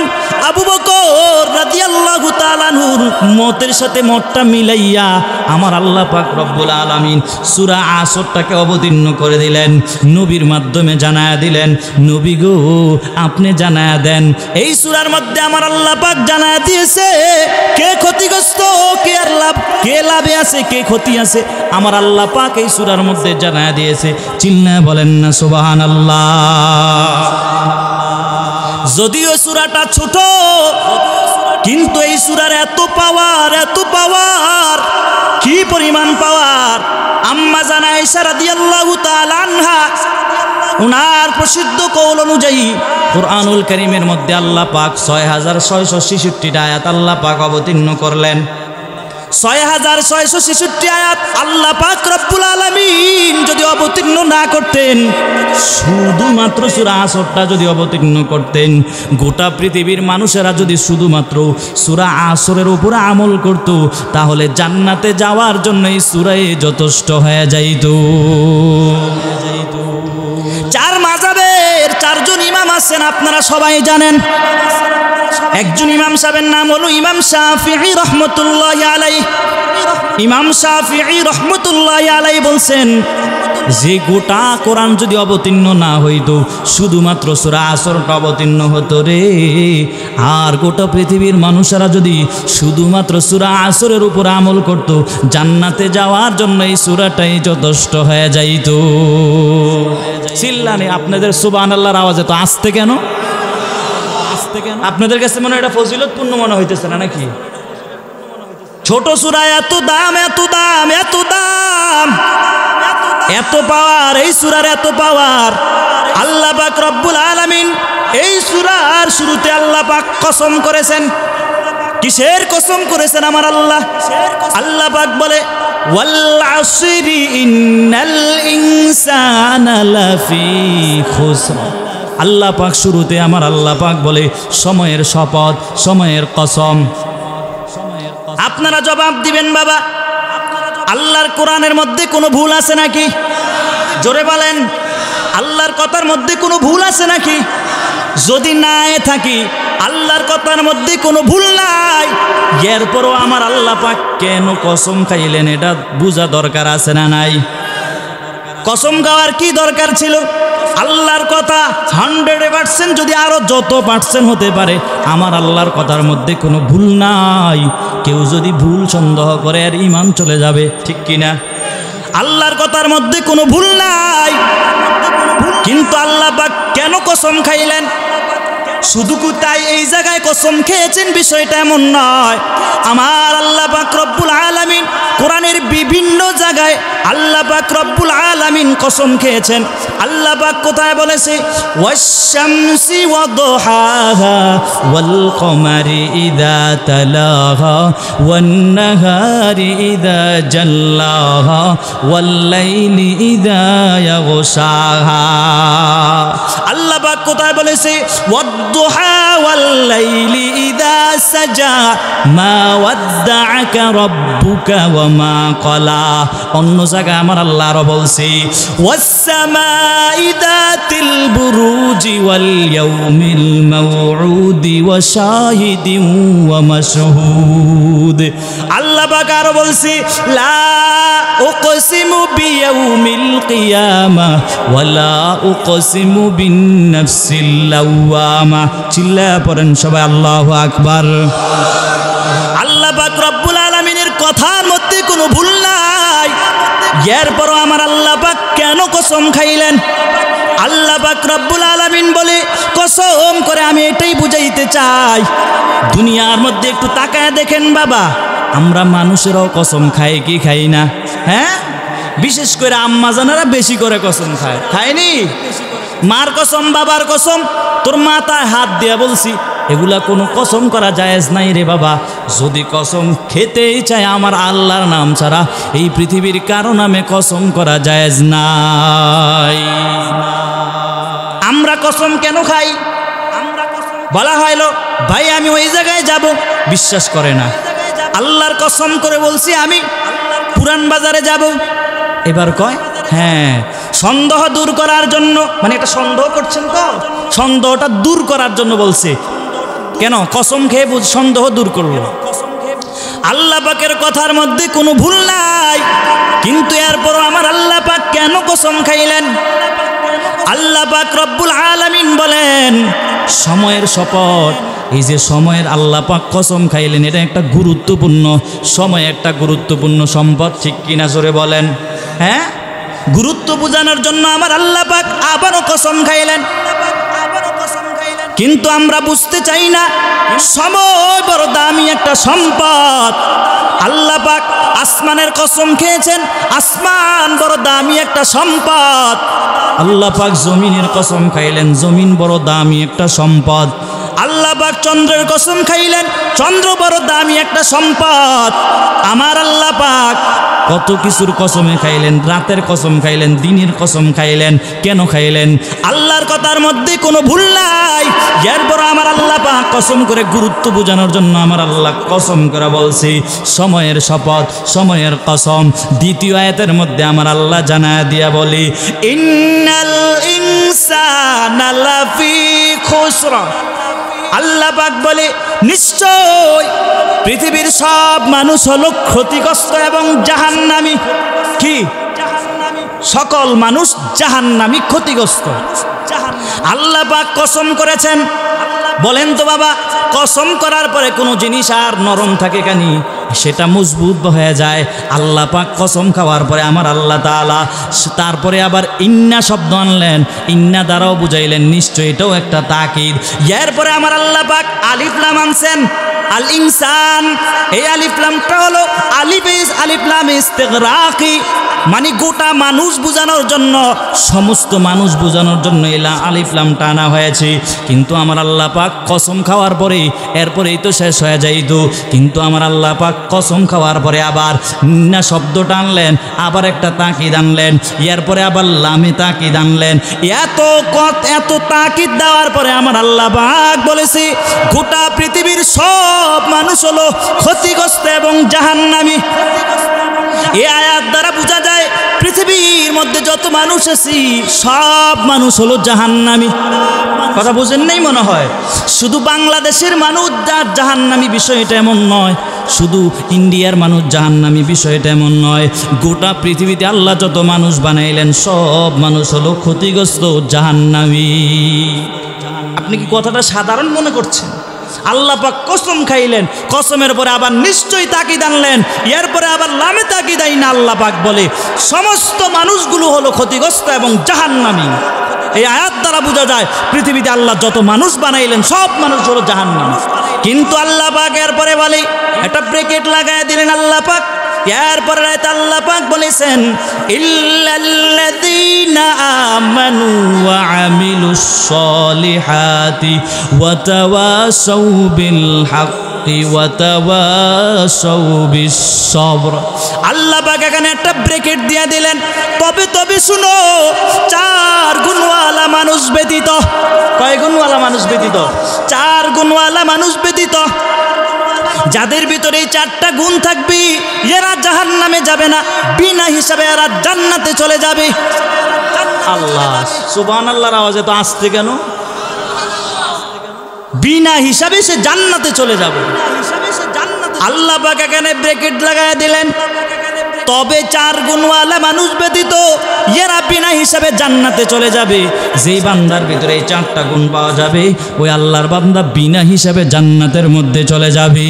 আবু বকর রাদিয়াল্লাহু তাআলা আনহুর মতের সাথে মতটা মিলাইয়া আমার আল্লাহ পাক রব্বুল আলামিন সূরা আসরটাকে অবতীর্ণ করে দিলেন, নবীর মাধ্যমে জানায়া দিলেন, নবী গো আপনি জানায়া দেন। এই সূরার মধ্যে আমার আল্লাহ পাক জানায়া দিয়েছে কে ক্ষতিগ্রস্ত, কে আর লাভ, কে লাভে আছে, কে ক্ষতি আছে, আমার আল্লাহ পাক এই সূরার মধ্যে জানায়া দিয়েছে। চিল্লায় বলেন না সুবহানাল্লাহ। যদিও সূরাটা ছোট, কিন্তু এই সূরার এত পাওয়ার, এত পাওয়ার, কি পরিমাণ পাওয়ার। আম্মা জান আয়েশা রাদিয়াল্লাহু তাআলা আনহা উনার প্রসিদ্ধ কওল অনুযায়ী কুরআনুল কারীমের মধ্যে আল্লাহ পাক 6666টা আয়াত আল্লাহ পাক অবতীর্ণ করলেন। 6666 আয়াত আল্লাহ পাক রব্বুল আলামিন যদি অবতীর্ণ না করতেন, শুধুমাত্র সূরা আসরটা যদি অবতীর্ণ করতেন, গোটা পৃথিবীর মানুষেরা যদি শুধুমাত্র সূরা আসরের উপর আমল করত, তাহলে জান্নাতে যাওয়ার জন্য এই সূরায় যথেষ্ট হয়ে যাইত। চার মাযহাবের চারজন ইমাম আছেন, আপনারা সবাই জানেন। একজন ইমাম সাহেবের নাম হলো ইমাম শাফিঈ রহমতুল্লাহি আলাইহি। ইমাম শাফিঈ রহমতুল্লাহি আলাইহি বলছেন যে গোটা কোরআন যদি অবতীর্ণ না হইতো, শুধুমাত্র সূরা আসরটা অবতীর্ণ হতো রে, আর গোটা পৃথিবীর মানুষেরা যদি শুধুমাত্র সূরা আসরের উপর আমল করত, জান্নাতে যাওয়ার জন্য এই সূরাটাই যথেষ্ট হয়ে যাইত। চিল্লানি আপনাদের সুবহানাল্লাহর আওয়াজ এত আস্তে কেন? আপনাদের কাছে মনে হয় এটা ফজিলতপূর্ণ মনে হইতেছে না নাকি? ছোট সূরা এত দাম, এত দাম, এত দাম, এত পাওয়ার, এই সূরার এত পাওয়ার। আল্লাহ পাক রব্বুল আলামিন এই সূরার শুরুতে আল্লাহ পাক কসম করেছেন। কিসের কসম করেছেন আমার আল্লাহ? আল্লাহ পাক বলে ওয়াল আসরি ইন্নাল ইনসানা লাফি খুসর। আল্লাহ পাক শুরুতে আমার আল্লাহ পাক বলে সময়ের শপথ, সময়ের কসম। আপনারা জবাব দিবেন বাবা, আল্লাহর কোরআনের মধ্যে কোনো ভুল আছে নাকি? জোরে বলেন, আল্লাহর কথার মধ্যে কোনো ভুল আছে নাকি? যদি নাই থাকি, আল্লাহর কথার মধ্যে কোনো ভুল নাই, এরপরও আমার আল্লাহ পাক কেন কসম খাইলেন এটা বোঝা দরকার আছে না নাই? কসম খাওয়ার কি দরকার ছিল? আল্লাহর কথা 100% যদি আরো যত পার্সেন্ট হতে পারে, আমার আল্লাহর কথার মধ্যে কোনো ভুল নাই। কেউ যদি ভুল সন্দেহ করে আর ঈমান চলে যাবে, ঠিক কিনা? আল্লাহর কথার মধ্যে কোনো ভুল নাই, কিন্তু আল্লাহ পাক কেন কসম খাইলেন? শুধু তাই এই জায়গায় কসম খেয়েছেন বিষয়টা এমন নয়। আমার আল্লাহ পাক রব্বুল আলামিন কোরআনের বিভিন্ন জায়গায় আল্লাহ পাক রব্বুল আলামিন কসম খেয়েছেন। আল্লাহ পাক কোথায় বলেছে? ওয়াশ-শামসি ওয়াদুহাহা ওয়াল কমারি ইযা তালাহা ওয়ান নাহারি ইযা জাল্লাহা ওয়াল লাইলি ইযা ইয়াগশাহা। আল্লাহ পাক কোথায় বলেছে? ওয়াদ-দুহা ওয়াল লাইলি ইযা সাজা মা ওয়াদ্দাআকা রাব্বুকা ওয়া মা ক্বালা। অন্য জায়গায় আমার আল্লাহ আরো বলছে ওয়াস-সামাই যাতিল বুরুজি ওয়াল ইয়াউমিল মাউউদি ওয়া শাহিদিন ওয়া মাশহুদ। আল্লাহ পাক আরো বলছে লা উকসিমু বিয়াউমিল কিয়ামা ওয়া লা উকসিমু বিন নাফসিল লাওয়ামা। চিল্লায়া পড়েন সবাই আল্লাহু আকবার। আল্লাহ পাক রব্বুল আলামিনের কথার মধ্যে কোনো ভুল নাই, এরপরও আমার আল্লাহ পাক কেন কসম খাইলেন? আল্লাহ পাক রব্বুল আলামিন বলে কসম করে আমি এটাই বুঝাইতে চাই, দুনিয়ার মধ্যে একটু তাকায় দেখেন বাবা, আমরা মানুষেরাও কসম খাই কি খাই না? হ্যাঁ, বিশেষ করে আম্মা জানারা বেশি করে কসম খায়, খায়নি? মার কসম, বাবার কসম, তোর মাথায় হাত দিয়া বলছি এগুলা কোনো কসম করা জায়েজ নাই রে বাবা। যদি কসম খেতেই চায় আমার আল্লাহর নাম ছাড়া এই পৃথিবীর কারো নামে কসম করা জায়েজ নাই। আমরা কসম কেন খাই? বলা হইলো ভাই আমি ওই জায়গায় যাব, বিশ্বাস করে না। আল্লাহর কসম করে বলছি আমি পুরান বাজারে যাব, এবার কয় হ্যাঁ সন্দেহ দূর করার জন্য, মানে এটা সন্দেহ করছেন তো, সন্দেহটা দূর করার জন্য বলছে। কেন? কসম খেয়ে সন্দেহ দূর করলো। আল্লাহ পাকের কথার মধ্যে কোনো ভুল নাই, কিন্তু এরপরও আমার আল্লাহ পাক কেন কসম খাইলেন? আল্লাহ পাক রব্বুল আলামিন বলেন সময়ের শপথ। এই যে সময়ের আল্লাহ পাক কসম খাইলেন, এটা একটা গুরুত্বপূর্ণ সময়, একটা গুরুত্বপূর্ণ সম্পদ, ঠিক কিনা জোরে বলেন? হ্যাঁ, গুরুত্ব বোঝানোর জন্য আমার আল্লাহ পাক আবারও কসম খাইলেন। কিন্তু আমরা বুঝতে চাই না সময় বড় দামি একটা সম্পদ। আল্লাহ পাক আসমানের কসম খেয়েছেন, আসমান বড় দামি একটা সম্পদ। আল্লাহ পাক জমিনের কসম খাইলেন, জমিন বড় দামি একটা সম্পদ। আল্লাহ পাক চন্দ্রের কসম খাইলেন, চন্দ্র বড় দামি একটা সম্পদ। আমার আল্লাহ পাক কত কিছুর কসমে খাইলেন, রাতের কসম খাইলেন, দিনের কসম খাইলেন। কেন খাইলেন? আল্লাহর কথার মধ্যে কোনো ভুল নাই, এরপর আমার আল্লাহ পাক কসম করে গুরুত্ব বোঝানোর জন্য আমার আল্লাহ কসম করে বলছি সময়ের শপথ, সময়ের কসম। দ্বিতীয় আয়াতের মধ্যে আমার আল্লাহ জানায় দিয়া বলি ইন্নাল ইনসানা লাফি খুসর। আল্লাহ পাক বলে নিশ্চয় পৃথিবীর সব মানুষ হলো ক্ষতিগ্রস্ত এবং জাহান্নামী। কি? সকল মানুষ জাহান্নামী, ক্ষতিগ্রস্ত। আল্লাহ পাক কসম করেছেন। বলেন তো বাবা, কসম করার পরে কোনো জিনিস আর নরম থাকে কেনি? সেটা মজবুত হয়ে যায়। আল্লাহ পাক কসম খাওয়ার পরে আমার আল্লাহ তাআলা তারপরে আবার ইন্না শব্দ আনলেন, ইন্না দ্বারাও বুঝাইলেন নিশ্চয় এটাও একটা তাকিদ। এরপরে আমার আল্লাহ পাক আলিফ লাম আনছেন, আল ইনসান। এই আলিফ লামটা হলো আলিফ লাম ইস্তিগরাকি, মানে গোটা মানুষ বোঝানোর জন্য, সমস্ত মানুষ বোঝানোর জন্য এলা আলিফ লামটা আনা হয়েছে। কিন্তু আমার আল্লাহ পাক কসম খাওয়ার পরে এরপরেই তো শেষ হয়ে যাইত, কিন্তু আমার আল্লাহ পাক কসম খাওয়ার পরে আবার না শব্দটা আনলেন, আবার একটা তাকিদ আনলেন, এরপরে আবার লামে তাকিদ আনলেন। এত তাকিদ দেওয়ার পরে আমার আল্লাহ পাক বলেছে গোটা পৃথিবীর সব মানুষ হলো ক্ষতিগ্রস্ত এবং জাহান্নামী। এই আয়াত দ্বারা বোঝা যায় পৃথিবীর মধ্যে যত মানুষ আছি সব মানুষ হলো জাহান্নামী। কথা বুঝেন নাই মনে হয়? শুধু বাংলাদেশের মানুষ যার জাহান্নামী বিষয়টা এমন নয়, শুধু ইন্ডিয়ার মানুষ জাহান্নামী বিষয়টা এমন নয়, গোটা পৃথিবীতে আল্লাহ যত মানুষ বানাইলেন সব মানুষ হলো ক্ষতিগ্রস্ত জাহান্নামী। আপনি কি কথাটা সাধারণ মনে করছেন? আল্লাহ পাক কসম খাইলেন, কসমের পরে আবার নিশ্চয়ই তাকিদ আনলেন, এরপরে আবার লামে তাকিদ আইনা আল্লাহ পাক বলে সমস্ত মানুষগুলো হলো ক্ষতিগ্রস্ত এবং জাহান্নামী। এই আয়াত দ্বারা বোঝা যায় পৃথিবীতে আল্লাহ যত মানুষ বানাইলেন সব মানুষ হলো জাহান্নামী। কিন্তু আল্লাহ পাক এরপরে বলে, একটা ব্রেকেট লাগায় দিলেন আল্লাহ পাক। এরপরে আল্লাহ পাক বলেছেন ইল্লাল্লাযীনা আমানু ওয়া আমিলুস সলিহাতি ওয়া তাওয়াসাউ বিল হাক্কি ওয়া তাওয়াসাউ বিস সবর। আল্লাহ পাক এখানে একটা ব্রেকেট দিয়ে দিলেন। তবে শুনো, 4 গুণওয়ালা মানুষ ব্যতীত, কয় গুণওয়ালা মানুষ ব্যতীত? 4 গুণওয়ালা মানুষ ব্যতীত যাদের ভিতরে এই 4টা গুণ থাকবে এরা জাহান্নামে যাবে না, বিনা হিসাবে এরা জান্নাতে চলে যাবে। আল্লাহ সুবহানাল্লাহর আওয়াজে তো আসছে কেন? বিনা হিসাবে সে জান্নাতে চলে যাবে। আল্লাহ পাক এখানে ব্রেকেট লাগায় দিলেন। তবে 4 গুণওয়ালা মানুষ ব্যতীত এরা বিনা হিসাবে জান্নাতে চলে যাবে। যেই বান্দার ভিতরে এই 4টা গুণ পাওয়া যাবে ওই আল্লাহর বান্দা বিনা হিসাবে জান্নাতের মধ্যে চলে যাবে।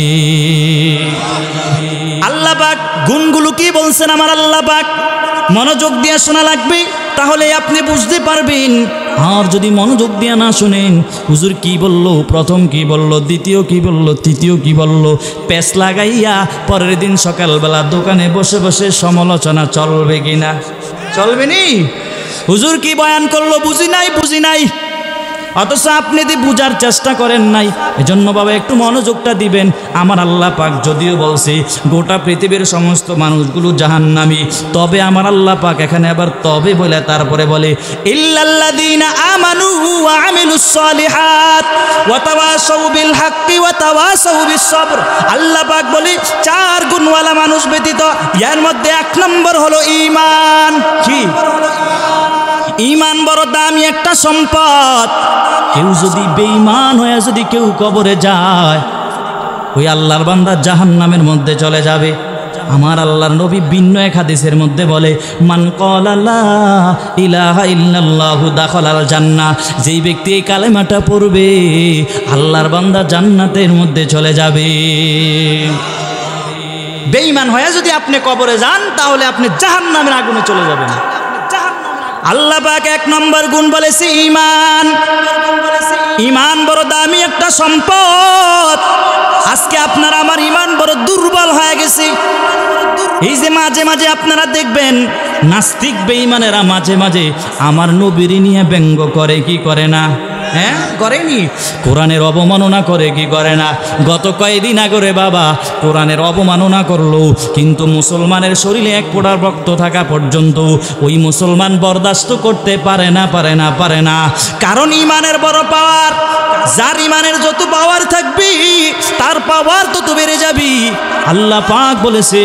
আল্লাহ পাক গুণগুলো কি বলছেন আমার আল্লাহ পাক? মনোযোগ দিয়ে শোনা লাগবে, তাহলে আপনি বুঝতে পারবেন। আর যদি মনোযোগ দিয়ে না শুনেন, হুজুর কি বলল, প্রথম কি বলল, দ্বিতীয় কি বলল, তৃতীয় কি বলল, পেস লাগাইয়া পরের দিন সকালবেলা দোকানে বসে বসে সমালোচনা চলবে কিনা? চলবে নি? হুজুর কি বয়ান করলো বুঝি নাই, অথচ আপনি যদি বুঝার চেষ্টা করেন নাই। এজন্য বাবা একটু মনোযোগটা দিবেন। আমার আল্লাহ পাক যদিও বলছে গোটা পৃথিবীর সমস্ত মানুষগুলো জাহান্নামী, তবে আমার আল্লাহ পাক এখানে আবার তবে বলে তারপরে বলে ইল্লাল্লাযীনা আমানু ওয়া আমিলুস সলিহাত ওয়া তাওয়াসাউ বিল হাক্কি ওয়া তাওয়াসাউ বিস সবর। আল্লাহ পাক বলে 4 গুণওয়ালা মানুষ ব্যতীত, এর মধ্যে 1 নম্বর হলো ঈমান। কি? ঈমান বড় দামি একটা সম্পদ। কেউ যদি বেঈমান হয়ে যদি কেউ কবরে যায়, ওই আল্লাহর বান্দা জাহান্নামের মধ্যে চলে যাবে। আমার আল্লাহর নবী ভিন্ন এক হাদিসের মধ্যে বলে মান ক্বালা লা ইলাহা ইল্লাল্লাহু দাখালাল জান্নাহ। যেই ব্যক্তি এই কালেমাটা পড়বে আল্লাহর বান্দা জান্নাতের মধ্যে চলে যাবে। বেঈমান হয়ে যদি আপনি কবরে যান তাহলে আপনি জাহান্নামের আগুনে চলে যাবেন। আল্লাহ পাক 1 নম্বর গুণ বলেছে ঈমান। ঈমান বড় দামি একটা সম্পদ। আজকে আপনার আমার ঈমান বড় দুর্বল হয়ে গেছে। এই যে মাঝে মাঝে আপনারা দেখবেন নাস্তিক বেঈমানেরা মাঝে মাঝে আমার নবীর নিয়ে ব্যঙ্গ করে, কি করে না? হ্যাঁ, করেনি? কোরআনের অবমাননা করে, কি করে না? গত কয়েকদিন আগে বাবা কোরআনের অবমাননা করলো, কিন্তু মুসলমানের শরীরে 1 ফোঁটা রক্ত থাকা পর্যন্ত ওই মুসলমান বরদাস্ত করতে পারে না। কারণ ঈমানের বড় পাওয়ার। যার ঈমানের যত পাওয়ার থাকবে তার পাওয়ার তত বেড়ে যাবে। আল্লাহ পাক বলেছে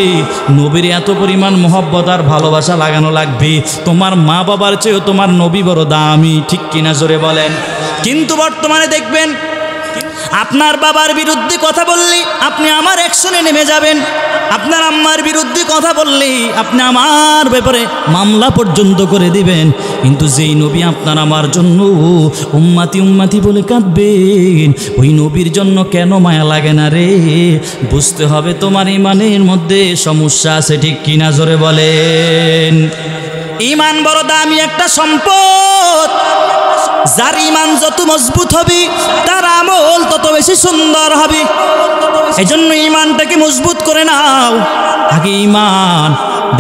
নবীর এত পরিমাণ মহব্বত আর ভালোবাসা লাগানো লাগবে, তোমার মা বাবার চেয়েও তোমার নবী বড় দামি। ঠিক কিনা জোরে বলেন? কিন্তু বর্তমানে দেখবেন আপনার বাবার বিরুদ্ধে কথা বললে আপনি আমার অ্যাকশনে নেমে যাবেন, আপনার আম্মার বিরুদ্ধে কথা বললে আপনি আমার ব্যাপারে মামলা পর্যন্ত করে দিবেন। কিন্তু যেই নবী আপনার আমার জন্য উম্মতি বলে কাঁদবেন, ওই নবীর জন্য কেন মায়া লাগে না রে? বুঝতে হবে তোমার ঈমানের মধ্যে সমস্যা আছে। ঠিক কিনা জোরে বলেন? ঈমান বড় দামি একটা সম্পদ। যার ঈমান যত মজবুত হবে তার আমল তত বেশি সুন্দর হবে। এজন্য ঈমানটাকে মজবুত করে নাও। আগে ঈমান।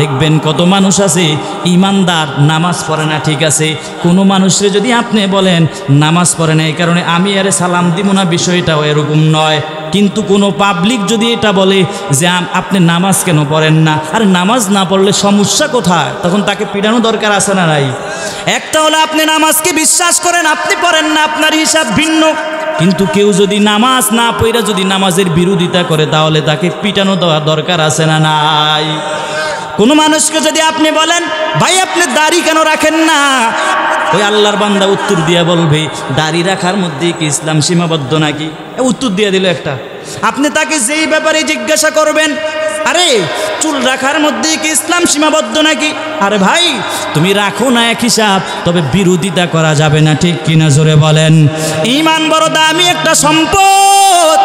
দেখবেন কত মানুষ আছে ঈমানদার, নামাজ পড়ে না, ঠিক আছে। কোনো মানুষরে যদি আপনি বলেন নামাজ পড়ে না এই কারণে আমি আরে সালাম দিব না, বিষয়টাও এরকম নয়। কিন্তু কোনো পাবলিক যদি এটা বলে যে আপনি নামাজ কেন পড়েন না, আর নামাজ না পড়লে সমস্যা কোথায়, তখন তাকে পিটানো দরকার আছে না নাই? একটা হলো আপনি নামাজকে বিশ্বাস করেন, আপনি পড়েন না, আপনার হিসাব ভিন্ন। কিন্তু কেউ যদি নামাজ না পড়া যদি নামাজের বিরোধিতা করে তাহলে তাকে পিটানো দেওয়া দরকার আছে না নাই? কোনো মানুষকে যদি আপনি বলেন ভাই আপনি দাড়ি কেন রাখেন না, ওই আল্লাহর বান্দা উত্তর দিয়ে বলবে দাড়ি রাখার মধ্যে কি ইসলাম সীমাবদ্ধ নাকি? উত্তর দিয়ে দিল একটা। আপনি তাকে যেই ব্যাপারে জিজ্ঞাসা করবেন, আরে চুল রাখার মধ্যে কি ইসলাম সীমাবদ্ধ নাকি? আরে ভাই তুমি রাখো না এক হিসাব, তবে বিরোধিতা করা যাবে না, ঠিক কিনা জোরে বলেন? ঈমান বড় দামি একটা সম্পদ,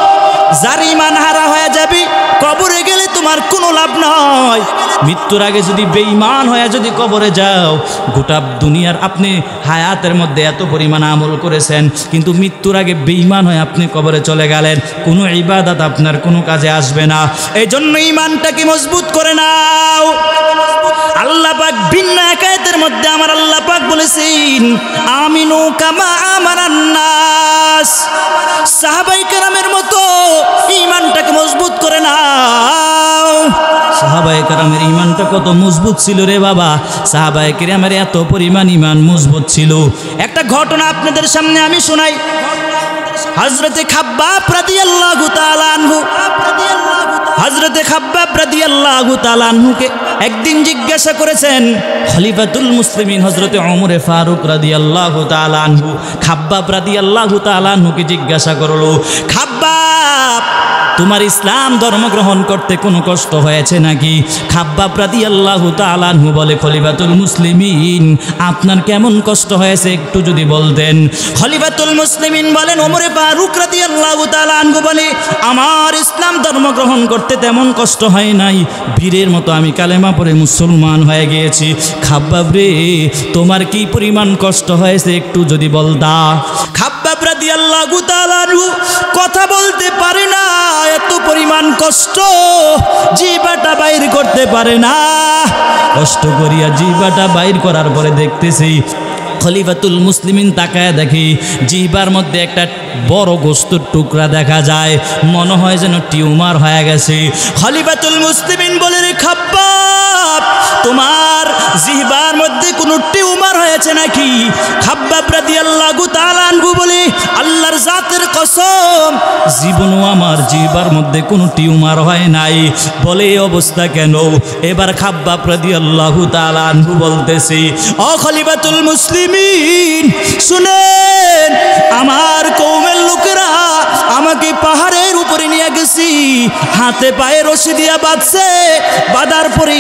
যার ঈমান হারা হয়ে যাবে কবরে গেলে তোমার কোনো লাভ নয়। মৃত্যুর আগে যদি বেঈমান হয়ে যদি কবরে যাও, গোটা দুনিয়ার আপনি হায়াতের মধ্যে এত পরিমাণ আমল করেছেন, কিন্তু মৃত্যুর আগে বেঈমান হয়ে আপনি কবরে চলে গেলেন, কোনো ইবাদত আপনার কোনো কাজে আসবে না। এই জন্য ঈমানটাকে মজবুত করে নাও। আল্লাহ পাক ভিন্ন এক আয়াতের মধ্যে আমার আল্লাহ পাক বলেছেন আমিনু কামা আমানান নাস, সাহাবায়ে কেরামের মতো ঈমানটাকে মজবুত করে নাও। সাহাবায়ে কেরামের ঈমানটা কত মজবুত ছিল রে বাবা, সাহাবায়ে কেরামের এত পরিমাণ ঈমান মজবুত ছিল। একটা ঘটনা আপনাদের সামনে আমি শোনাই। হযরতে খাব্বাব রাদিয়াল্লাহু তাআলা আনহু, হযরতে খাব্বাব রাদিয়াল্লাহু তাআলা আনহুকে একদিন জিজ্ঞাসা করেছেন খলিফাতুল মুসলিমিন হযরতে ওমর ফারুক রাদিয়াল্লাহু তাআলা আনহু, খাব্বাব রাদিয়াল্লাহু তাআলা আনহুকে জিজ্ঞাসা করলো, খাব্বাব তোমার ইসলাম ধর্ম গ্রহণ করতে কোনো কষ্ট হয়েছে নাকি? খাব্বাব রাদিয়াল্লাহু তাআলা আনহু বলে, খলিফাতুল মুসলিমিন আপনার কেমন কষ্ট হয়েছে একটু যদি বলতেন। খলিফাতুল মুসলিমিন বলেন, ওমর ফারুক রাদিয়াল্লাহু তাআলা আনহু বলে, আমার ইসলাম ধর্ম গ্রহণ করতে তেমন কষ্ট হয় নাই, বীরের মতো আমি কালেমা পড়ে মুসলমান হয়ে গিয়েছি। খাব্বাব রে তোমার কি পরিমাণ কষ্ট হয়েছে একটু যদি বলতা। খাব্বাব রাদিয়াল্লাহু তাআলা আনহু কথা বলতে পারে না, এত পরিমাণ কষ্ট, জিহ্বাটা বাইর করতে পারে না। কষ্ট করিয়া জিহ্বাটা বাইর করার পরে দেখতেছি খলিফাতুল মুসলিমিন তাকায় দেখি জিহ্বার মধ্যে একটা বড় গোস্তের টুকরা দেখা যায়, মনে হয় যেন টিউমার হয়ে গেছে। খলিফাতুল মুসলিমিন বলে, রে খাব্বাব তোমার জিহ্বার মধ্যে কোনো টিউমার হয়েছে নাকি? খাব্বাব রাদিয়াল্লাহু তাআলা আনহু বলে, আল্লাহর জাতের কসম জীবনও আমার জিহ্বার মধ্যে কোনো টিউমার হয় নাই। বলে এই অবস্থা কেন? এবার খাব্বাব রাদিয়াল্লাহু তাআলা আনহু বলতেছি, ও খলিফাতুল মুসলিমিন শুনেন, আমার কওমের লোকেরা আমাকে পাহাড়ের উপরে নিয়ে গেছি, হাতে পায়ে রশি দিয়া বাঁধছে, বাঁধার পরে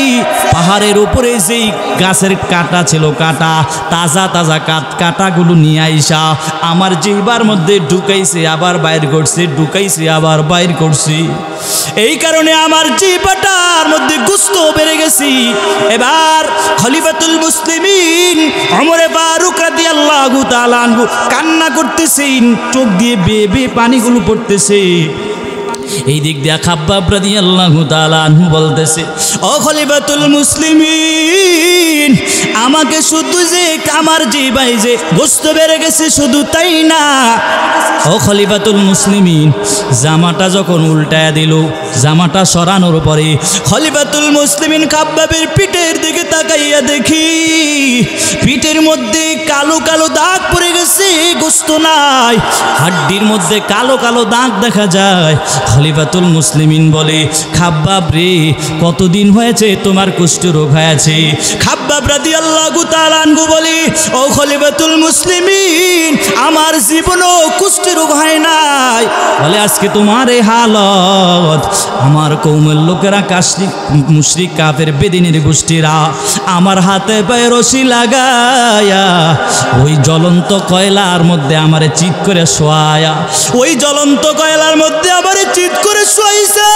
পাহাড়ের উপরে যেই গাছের কাটা ছিল, কাটা তাজা তাজা কাটাগুলো নিয়ে আইসা আমার জিহ্বার মধ্যে ঢুকাইছে, আবার বাইর করছে, ঢুকাইছে আবার বাইর করছি। এই কারণে আমার জিহ্বাটার মধ্যে গোশত বেড়ে গেছি। এবার খলিফাতুল মুসলিমিন ওমর ফারুক রাদিয়াল্লাহু তাআলা আনহু কান্না করতেছেন, চোখ দিয়ে বেয়ে বেয়ে পানিগুলো পড়তেছে। এই দিক দিয়ে খাব্বাব রাদিয়াল্লাহু তাআলা আনহু বলতেছে, ও খলিফাতুল মুসলিমিন আমাকে শুধু যে আমার জিহ্বায় যে গোশত বেড়ে গেছে শুধু তাই না, ও খলিফাতুল মুসলিমিন জামাটা যখন উল্টায়া দিল, জামাটা সরানোর পরে খলিফাতুল মুসলিমিন খাব্বাবের পিঠের দিকে তাকাইয়া দেখি পিঠের মধ্যে কালো কালো দাগ পড়ে গেছে, গোশত নাই, হাড্ডির মধ্যে কালো কালো দাগ দেখা যায়। খলিফাতুল মুসলিমিন বলে, খাব্বাব রে কতদিন হয়েছে তোমার কুষ্ঠ রোগ হয়েছে? খাব্বাব রাদিয়াল্লাহু তাআলা আনহু বলে, ও খলিফাতুল মুসলিমিন আমার জীবনও কুষ্ঠ রোগ হয় নাই। বলে, আজকে তোমার এই হালত, আমার কওমের লোকেরা কাশরিক মুশরিক কাফের বেদিনের গোষ্ঠীরা আমার হাতে পায়ে রশি লাগায়া ওই জ্বলন্ত কয়লার মধ্যে আমারে চিৎ করে শোয়ায়া, ওই জ্বলন্ত কয়লার মধ্যে আমারে চিৎ করে শোয়াইছে,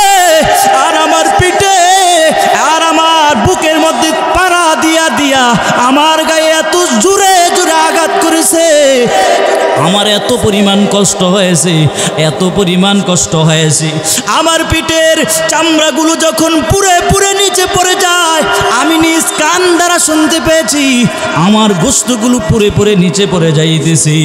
আর আমার পিঠে আর আমার বুকের মধ্যে পাড়া দিয়া দিয়া আমার গায়ে এত জোরে জোরে আঘাত করেছে। আমার এত পরিমাণ কষ্ট হয়েছে, এত পরিমাণ কষ্ট হয়েছে, আমার পিঠের চামড়াগুলো যখন পুরে পুরে নিচে পড়ে যায় আমি নিজ কান দ্বারা শুনতে পেয়েছি আমার গোশতগুলো পুরে পুরে নিচে পড়ে যাইতেছে।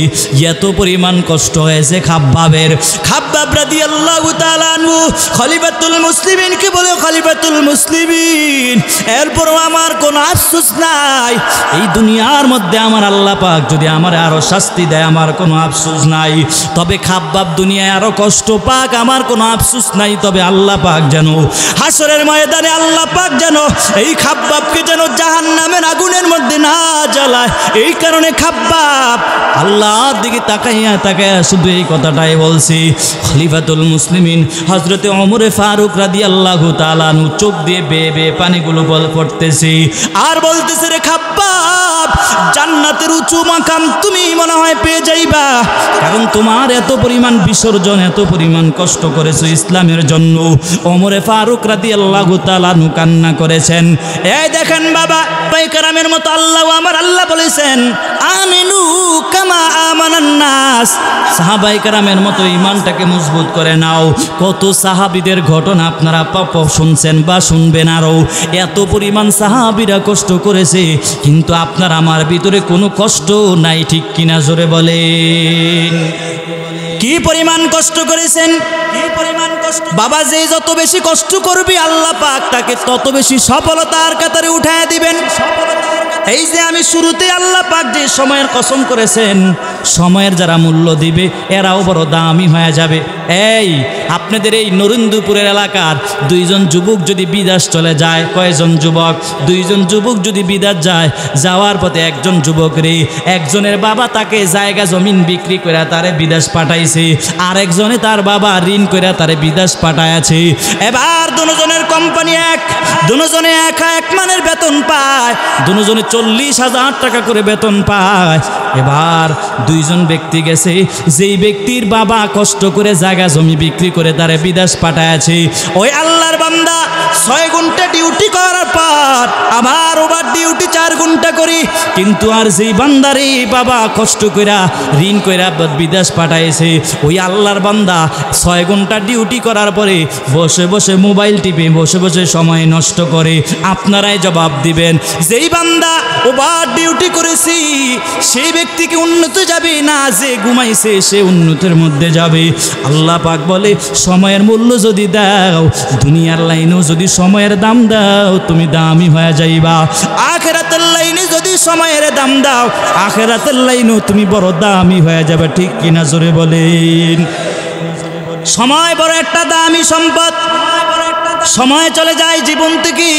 এত পরিমাণ কষ্ট হয়েছে খাব্বাবের। খাব্বাব রাদিয়াল্লাহু তাআলা আনহু খলিফাতুল মুসলিমিনকে বলে, খলিফাতুল মুসলিমিন এরপরও আমার কোনো আফসোস নাই, এই দুনিয়া দুনিয়ার মধ্যে আমার আল্লাহ পাক যদি আমার আরো শাস্তি দেয় আমার কোনো আফসোস নাই, তবে খাব্বাব দুনিয়ায় আরো কষ্ট পাক আমার কোনো আফসোস নাই, তবে আল্লাহ পাক যেন হাসরের ময়দানে আল্লাহ পাক যেন এই খাব্বাবকে যেন জাহান্নামের আগুনের মধ্যে না জ্বালায়। এই কারণে খাব্বাব আল্লাহর দিকে তাকাইয়া তাকাইয়া শুধু এই কথাটাই বলছি। খলিফাতুল মুসলিমিন হযরতে ওমর ফারুক রাদিয়াল্লাহু তাআলা আনহু চোখ দিয়ে বেয়ে বেয়ে পানিগুলো বল পড়তেছে আর বলতেছে, রে খাব্বাব, জান্নাতের উঁচু মাকাম তুমি মনে হয় পেয়ে যাইবা, কারণ তোমার এত পরিমাণ বিসর্জন, এত পরিমাণ কষ্ট করেছো ইসলামের জন্য। ওমর ফারুক রাদিয়াল্লাহু তাআলা আনহু কান্না করেছেন। এই দেখেন বাবা, পাইকারামের মতো আল্লাহ আমার আল্লাহ বলেছেন, আমিনু কামা আমানান নাস, সাহাবায়ে কেরামের মতো ঈমানটাকে মজবুত করে নাও। কত সাহাবীদের ঘটনা আপনারা শুনছেন বা শুনবেন আরও। এত পরিমাণ সাহাবীরা কষ্ট করেছে, কিন্তু আপনার আমার ভিতরে কোনো কষ্ট নাই, ঠিক কিনা জোরে বলেন। কি পরিমাণ কষ্ট করেছেন, কি পরিমাণ কষ্ট। বাবা, যে যত বেশি কষ্ট করবি আল্লাহ পাক তাকে তত বেশি সফলতার কাতারে উঠায় দিবেন। এই যে আমি শুরুতে আল্লাহ পাক যে সময়ের কসম করেছেন, সময়ের যারা মূল্য দিবে এরাও বড় দামি হয়ে যাবে। এই আপনাদের এই নরেন্দ্রপুরের এলাকার দুইজন যুবক যদি বিদেশ চলে যায়, কয়জন যুবক? দুইজন যুবক যদি বিদেশ যায়, যাওয়ার পথে একজন যুবক রে, একজনের বাবা তাকে জায়গা জমিন বিক্রি করে তারে বিদেশ পাঠাইছে, আর একজনে তার বাবা ঋণ করে তারে বিদেশ পাঠাইছে। এবার দুজনের কোম্পানি এক, দুজনে এক মানের বেতন পায়, দুজনে 40,000 টাকা করে বেতন পায়। এবার দুইজন ব্যক্তি গেছে, যেই ব্যক্তির বাবা কষ্ট করে জায়গা জমি বিক্রি করে তারে বিদেশ পাঠাইছে, ওই আল্লাহর বান্দা 6 ঘন্টা ডিউটি করার পর আবার ওভার ডিউটি 4 ঘন্টা করি, কিন্তু আর যেই বান্দারে বাবা কষ্ট কইরা ঋণ কইরা বিদেশ পাঠাইছে, ওই আল্লাহর বান্দা 6 ঘন্টা ডিউটি করার পরে বসে বসে মোবাইল টিপে বসে বসে সময় নষ্ট করে। আপনারাই জবাব দিবেন, যেই বান্দা ওভার ডিউটি করেছি সেই ব্যক্তিকে উন্নত যাবে না, যে ঘুমাইছে সে উন্নতের মধ্যে যাবে। আল্লাহ পাক বলে, সময়ের মূল্য যদি দাও, দুনিয়ার লাইনেও যদি সময়ের দাম দাও, তুমি দামি হয়ে যাইবা। আখিরাতের লাইনে যদি সময়ের দাম দাও, আখিরাতের লাইনেও তুমি বড় দামি হয়ে যাবে, ঠিক কিনা জোরে বলেন। সময় বড় একটা দামি সম্পদ। সময় চলে যায় জীবন থেকে,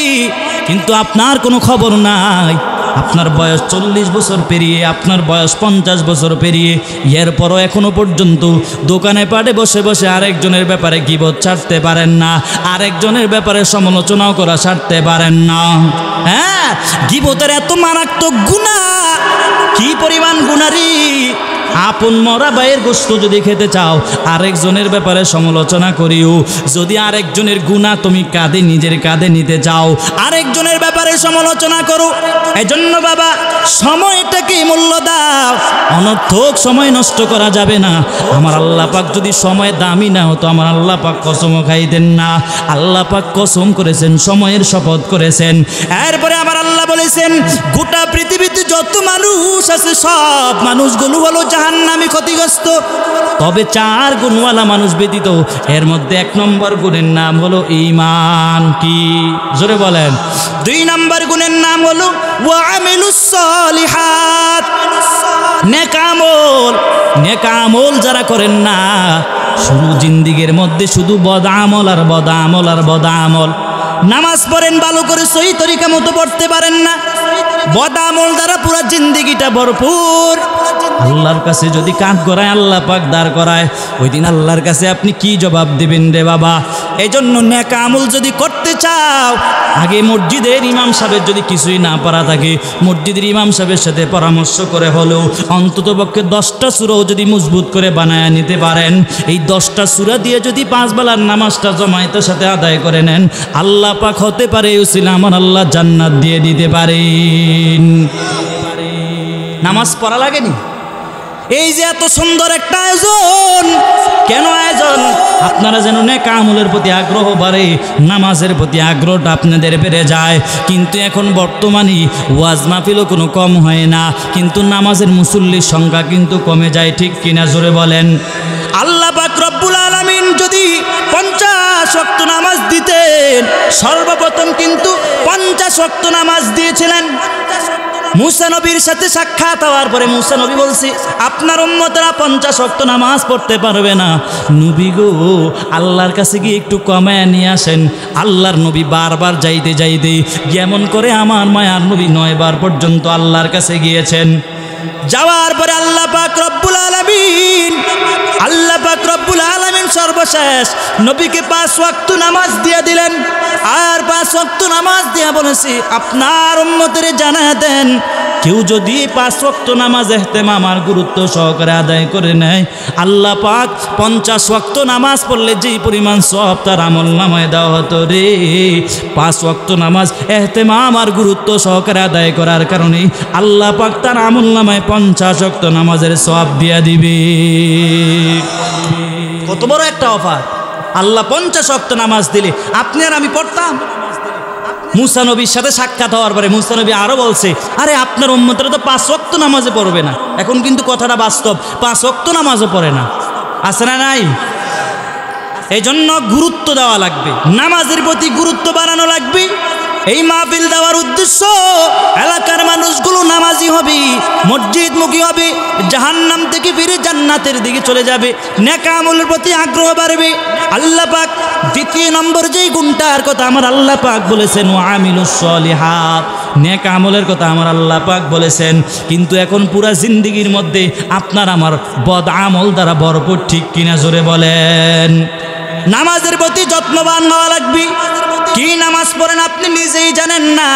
কিন্তু আপনার কোনো খবর নাই। আপনার বয়স 40 বছর পেরিয়ে, আপনার বয়স 50 বছর পেরিয়ে, এরপরও এখনো পর্যন্ত দোকানে পাটে বসে বসে আরেকজনের ব্যাপারে গীবত ছাড়তে পারেন না, আরেকজনের ব্যাপারে সমালোচনাও করা ছাড়তে পারেন না। হ্যাঁ, গীবতের এত মারাত্মক গুনাহ, কি পরিমাণ গুনারি। আপন মরা ভাইয়ের গোশত যদি খেতে চাও, আরেকজনের ব্যাপারে সমালোচনা করিও। যদি আরেকজনের গুনাহ তুমি কাঁধে নিজের কাঁধে নিতে চাও, আরেকজনের ব্যাপারে সমালোচনা করো। এজন্য বাবা, সময়টাকে মূল্য দাও, অনর্থক সময় নষ্ট করা যাবে না। আমার আল্লাহ পাক যদি সময় দামি না হতো, আমার আল্লাহ পাক কসমও খাইতেন না। আল্লাহ পাক কসম করেছেন, সময়ের শপথ করেছেন। এরপরে আমার আল্লাহ বলেছেন, গোটা পৃথিবীতে যত মানুষ আছে সব মানুষগুলো হলো জাহান্নামী, ক্ষতিগ্রস্ত। তবে 4 গুণওয়ালা মানুষ ব্যতীত, এর মধ্যে 1 নম্বর গুণের নাম হলো ঈমান। কি জোরে বলেন? 2 নম্বর গুণের নাম হলো ওয়া আমিলুস সলিহাত, নেক আমল। নেক আমল যারা করেন না, শুরু জিন্দিগির মধ্যে শুধু বদ আমল আর বদ আমল আর বদ আমল। নামাজ পড়েন ভালো করে, সহি তরিকা মতো পড়তে পারেন না, বদ আমল দ্বারা পুরো জিন্দিগিটা ভরপুর। আল্লাহর কাছে যদি কাঠ গড়ায়, আল্লাহ পাক দাঁড় করায়, ওই দিন আল্লাহর কাছে আপনি কি জবাব দেবেন রে বাবা? এই জন্য নেক আমল যদি করতে চাও, আগে মসজিদের ইমাম সাহেবের যদি কিছুই না পারা থাকে, মসজিদের ইমাম সাহেবের সাথে পরামর্শ করে হলেও অন্তত পক্ষে 10টা সূরাও যদি মজবুত করে বানায় নিতে পারেন, এই 10টা সূরা দিয়ে যদি 5 বেলার নামাজটা জমায়েতের সাথে আদায় করে নেন, আল্লাহ পাক হতে পারে উসিলা আমার আল্লাহ জান্নাত দিয়ে দিতে পারেন। নামাজ পড়া লাগেনি? এই যে এত সুন্দর একটা আয়োজন, কেন আয়োজন? আপনারা যেন নেক আমলের প্রতি আগ্রহ বাড়ে, নামাজের প্রতি আগ্রহটা আপনাদের বেড়ে যায়। কিন্তু এখন বর্তমানে ওয়াজ মাহফিলও কোনো কম হয় না, কিন্তু নামাজের মুসল্লির সংখ্যা কিন্তু কমে যায়, ঠিক কিনা জোরে বলেন? আল্লাহ পাক রব্বুল আলামিন যদি 50 ওয়াক্ত নামাজ দিতেন, সর্বপ্রথম কিন্তু 50 ওয়াক্ত নামাজ দিয়েছিলেন। মুসা নবীর সাথে সাক্ষাৎ হওয়ার পরে মুসা নবী বলছে, আপনার উম্মতরা 50 ওয়াক্ত নামাজ পড়তে পারবে না। নবী গো, আল্লাহর কাছে গিয়ে একটু কমায় নিয়ে আসেন। আল্লাহর নবী বারবার যাইতে যাইতে যেমন করে আমার মায়ার নবী 9 বার পর্যন্ত আল্লাহর কাছে গিয়েছেন। যাওয়ার পরে আল্লাহ পাক রব্বুল আলামিন সর্বশেষ নবীকে 5 ওয়াক্ত নামাজ দিয়ে দিলেন। আর 5 ওয়াক্ত নামাজ দিয়া বলেছি, আপনার উম্মতের জানায় দেন, কেউ যদি 5 ওয়াক্ত নামাজ ইহতিমাম আর গুরুত্ব সহকারে আদায় করে নেয়, আল্লাহ পাক 50 ওয়াক্ত নামাজ পড়লে যেই পরিমাণ সওয়াব তার আমলনামায় দেওয়া হতো রে, 5 ওয়াক্ত নামাজ ইহতিমাম আর গুরুত্ব সহকারে আদায় করার কারণে আল্লাহ পাক তার আমলনামায় 50 ওয়াক্ত নামাজের সওয়াব দিয়া দিবে। কত বড় একটা অফার! আল্লাহ 50 ওয়াক্ত নামাজ দিলে আপনি আর আমি পড়তাম। মুসা নবীর সাথে সাক্ষাৎ হওয়ার পরে মুসা নবী আরো বলছে, আরে আপনার উম্মতরা তো 5 ওয়াক্ত নামাজে পড়বে না। এখন কিন্তু কথাটা বাস্তব, 5 ওয়াক্ত নামাজও পড়ে না, আছে না নাই? এই জন্য গুরুত্ব দেওয়া লাগবে, নামাজের প্রতি গুরুত্ব বাড়ানো লাগবে। এই মাহফিল দেওয়ার উদ্দেশ্য এলাকার মানুষগুলো নামাজি হবে, মসজিদমুখী হবে, জাহান্নাম থেকে ফিরে জান্নাতের দিকে চলে যাবে, নেক আমলের প্রতি আগ্রহ বাড়বে। আল্লাহ পাক 2 নম্বর যেই গুণটার কথা আমার আল্লাহ পাক বলেছেন, ওয়ামিলুস সলিহাত, নেক আমলের কথা আমার আল্লাহ পাক বলেছেন। কিন্তু এখন পুরা জিন্দেগির মধ্যে আপনার আমার বদ আমল দ্বারা ভরপুর, ঠিক কিনা জোরে বলেন? নামাজের প্রতি যত্নবান হওয়া লাগবে। কি নামাজ পড়েন আপনি নিজেই জানেন না।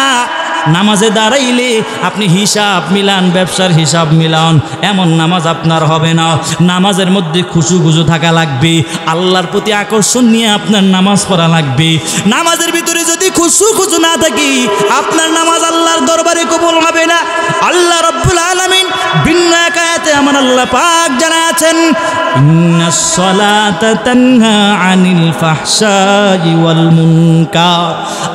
নামাজে দাঁড়াইলে আপনি হিসাব মিলান, ব্যবসার হিসাব মিলান, এমন নামাজ আপনার হবে না। নামাজের মধ্যে খুশু খুশু থাকা লাগবে, আল্লাহর প্রতি আকর্ষণ নিয়ে আপনার নামাজ পড়া লাগবে। নামাজের ভিতরে যদি খুশু খুশু না থাকি, আপনার নামাজ আল্লাহর দরবারে কবুল হবে না। আল্লাহ রব্বুল আলামিন ভিন্ন এক আয়াতে আমার আল্লাহ পাক জানাচ্ছেন, ইন্নাস সালাতা তানহা আনিল ফাহশাই ওয়াল মুনকার।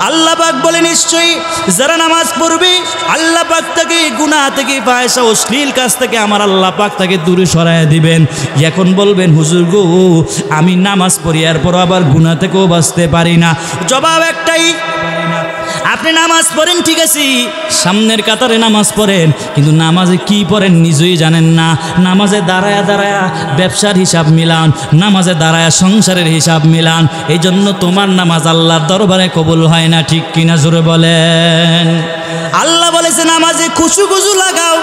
আল্লাহ পাক বলে, নিশ্চয়ই যারা নামাজ পড়বে আল্লাহ পাক তাকে গুনাহ থেকে, ফাহিশা অশ্লীল কাজ থেকে আমার আল্লাহ পাক তাকে দূরে সরায় দিবেন। এখন বলবেন, হুজুর গো, আমি নামাজ পড়ি এরপর আবার গুনাহ থেকেও বাঁচতে পারি না। জবাব একটাই, আপনি নামাজ পড়েন ঠিক আছে, সামনের কাতারে নামাজ পড়েন, কিন্তু নামাজে কি পড়েন নিজেই জানেন না। নামাজে দাঁড়ায়া দাঁড়ায়া ব্যবসার হিসাব মিলান, নামাজে দাঁড়ায়া সংসারের হিসাব মিলান, এই জন্য তোমার নামাজ আল্লাহর দরবারে কবুল হয় না, ঠিক কিনা জোরে বলেন? আল্লাহ বলেছে নামাজে খুশু খুশু লাগাও,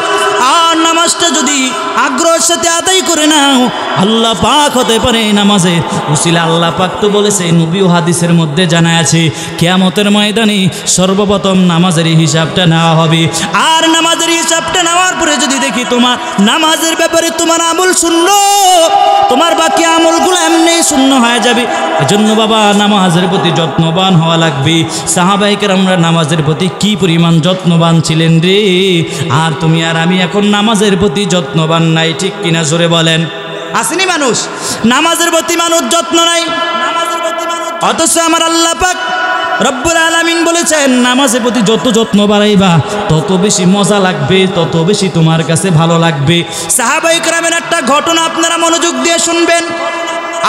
আর নামাজটা যদি আগ্রহের সাথে আদায় করে নাও, আল্লাহ পাক হতে পারে নামাজে উসিলা। আল্লাহ পাক তো বলেছে, নবী ও হাদিসের মধ্যে জানা আছে, কিয়ামতের ময়দানে সর্বপ্রথম নামাজের হিসাবটা নেওয়া হবে। আর নামাজের হিসাবটা নেওয়ার পরে যদি দেখি তোমার নামাজের ব্যাপারে তোমার আমল শূন্য, তোমার বাকি আমলগুলো এমনি শূন্য হয়ে যাবে। এজন্য বাবা, নামাজের প্রতি যত্নবান হওয়া লাগবে। সাহাবায়ে কেরামরা নামাজের প্রতি কি পরিমাণ যত্নবান ছিলেন রে, আর তুমি আর আমি এখন নামাজের প্রতি যত্নবান নাই, ঠিক কিনা জোরে বলেন? আসেনি মানুষ নামাজের প্রতি মানুষ যত্ন নাই, অথচ আমার আল্লাহ পাক রব্বুল আলামিন বলেছেন, নামাজের প্রতি যত যত্ন বাড়াইবা তত বেশি মজা লাগবে, তত বেশি তোমার কাছে ভালো লাগবে। সাহাবায়ে কেরামের একটা ঘটনা আপনারা মনোযোগ দিয়ে শুনবেন।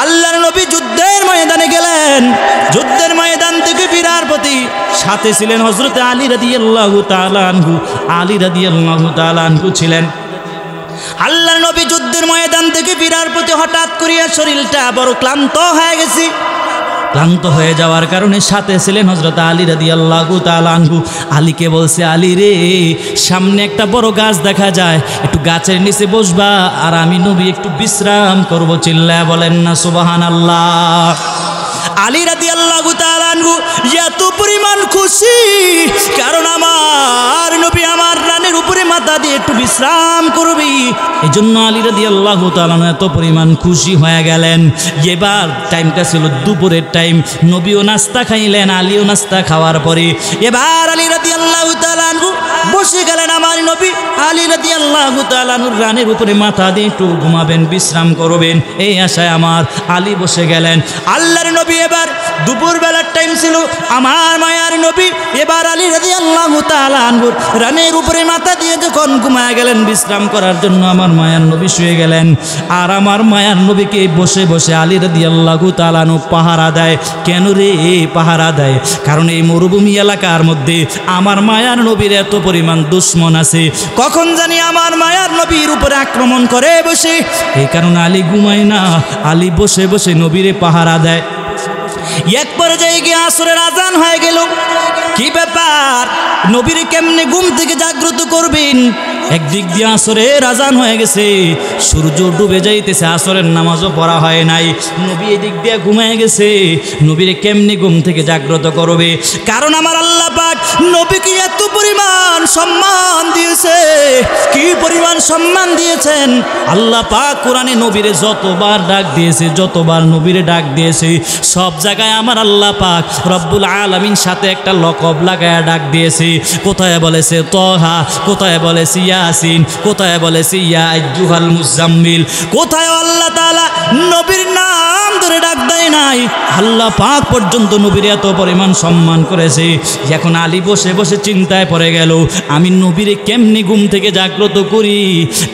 আল্লাহর নবী যুদ্ধের ময়দানে গেলেন, যুদ্ধের ময়দান থেকে ফিরার প্রতি সাথে ছিলেন হযরত আলী রাদিয়াল্লাহু তাআলা আনহু। আলী রাদিয়াল্লাহু তাআলা আনহু ছিলেন। আল্লাহর নবী যুদ্ধের ময়দান থেকে ফিরার প্রতি হঠাৎ করিয়া শরীরটা বড় ক্লান্ত হয়ে গেছে। ক্লান্ত হয়ে যাওয়ার কারণে সাথে ছিলেন হযরত আলী রাদিয়াল্লাহু তাআলা আনহু। আলীকে বলছে, আলী রে, সামনে একটা বড় গাছ দেখা যায়, একটু গাছের নিচে বসবা, আর আমি নবী একটু বিশ্রাম করব। চিল্লায়া বলেন না সুবহানাল্লাহ। আলী রাদিয়াল্লাহু তাআলা আনহু এত পরিমাণ খুশি, কারণ আমার নবী আমার রানের উপরে মাথা দিয়ে একটু বিশ্রাম করবি। এই জন্য আলী রাদিয়াল্লাহু তাআলা এত পরিমাণ খুশি হয়ে গেলেন। এবার টাইমটা ছিল দুপুরের টাইম, নবীও নাস্তা খাইলেন, আলীও নাস্তা খাওয়ার পরে এবার আলী রাদিয়াল্লাহু তাআলা আনহু বসে গেলেন। আমার নবী আলী রাদিয়াল্লাহু তাআলা আনহুর রানের উপরে মাথা দিয়ে একটু ঘুমাবেন, বিশ্রাম করবেন, এই আশায় আমার আলী বসে গেলেন। আল্লাহর নবী নবী এবার দুপুর বেলার টাইম ছিল, আমার মায়ার নবী এবার আলী রাদিয়াল্লাহু তাআলা আনহু রানের উপরে মাথা দিয়ে যখন ঘুমায় গেলেন বিশ্রাম করার জন্য, আমার মায়ার নবী শুয়ে গেলেন। আর আমার মায়ার নবীকে বসে বসে আলী রাদিয়াল্লাহু তাআলা আনহু পাহারা দেয়। কেন রে পাহারা দেয়? কারণ এই মরুভূমি এলাকার মধ্যে আমার মায়ার নবীর এত পরিমাণ দুশ্মন আছে, কখন জানি আমার মায়ার নবীর উপরে আক্রমণ করে বসে। এই কারণে আলী ঘুমায় না, আলী বসে বসে নবীরে পাহারা দেয়। এক পর্যায়ে গিয়ে আসরের আজান হয়ে গেল। কি ব্যাপার, নবীরে কেমনে ঘুম থেকে জাগ্রত করবেন? একদিক দিয়ে আসরের আজান হয়ে গেছে, সূর্য ডুবে যাইতেছে, আসরের নামাজও পড়া হয় নাই, নবী এদিক দিয়ে ঘুমিয়ে গেছে। নবীরে কেমনে ঘুম থেকে জাগ্রত করবে? কারণ আমার আল্লাহ পাক নবীকে এত পরিমাণ সম্মান দিয়েছে। কি পরিমাণ সম্মান দিয়েছেন আল্লাহ পাক! কোরআনে নবীরে যতবার ডাক দিয়েছে, যতবার নবীরে ডাক দিয়েছে, সব জায়গায় আমার আল্লাহ পাক রব্বুল আলামিন সাথে একটা লকব লাগায়া ডাক দিয়েছে। কোথায় বলেছে তহা, কোথায় বলেছে ইয়াসিন, কোথায় বলেছে ইয়া আইয়ুহাল মুজাম্মিল, কোথায় আল্লাহ তাআলা নবীর নাম ধরে ডাক দেয় নাই। আল্লাহ পাক পর্যন্ত নবীর এত পরিমাণ সম্মান করেছে। এখন আলী বসে বসে চিন্তায় পড়ে গেল, আমি নবীরে কেমনি ঘুম থেকে জাগ্রত করি?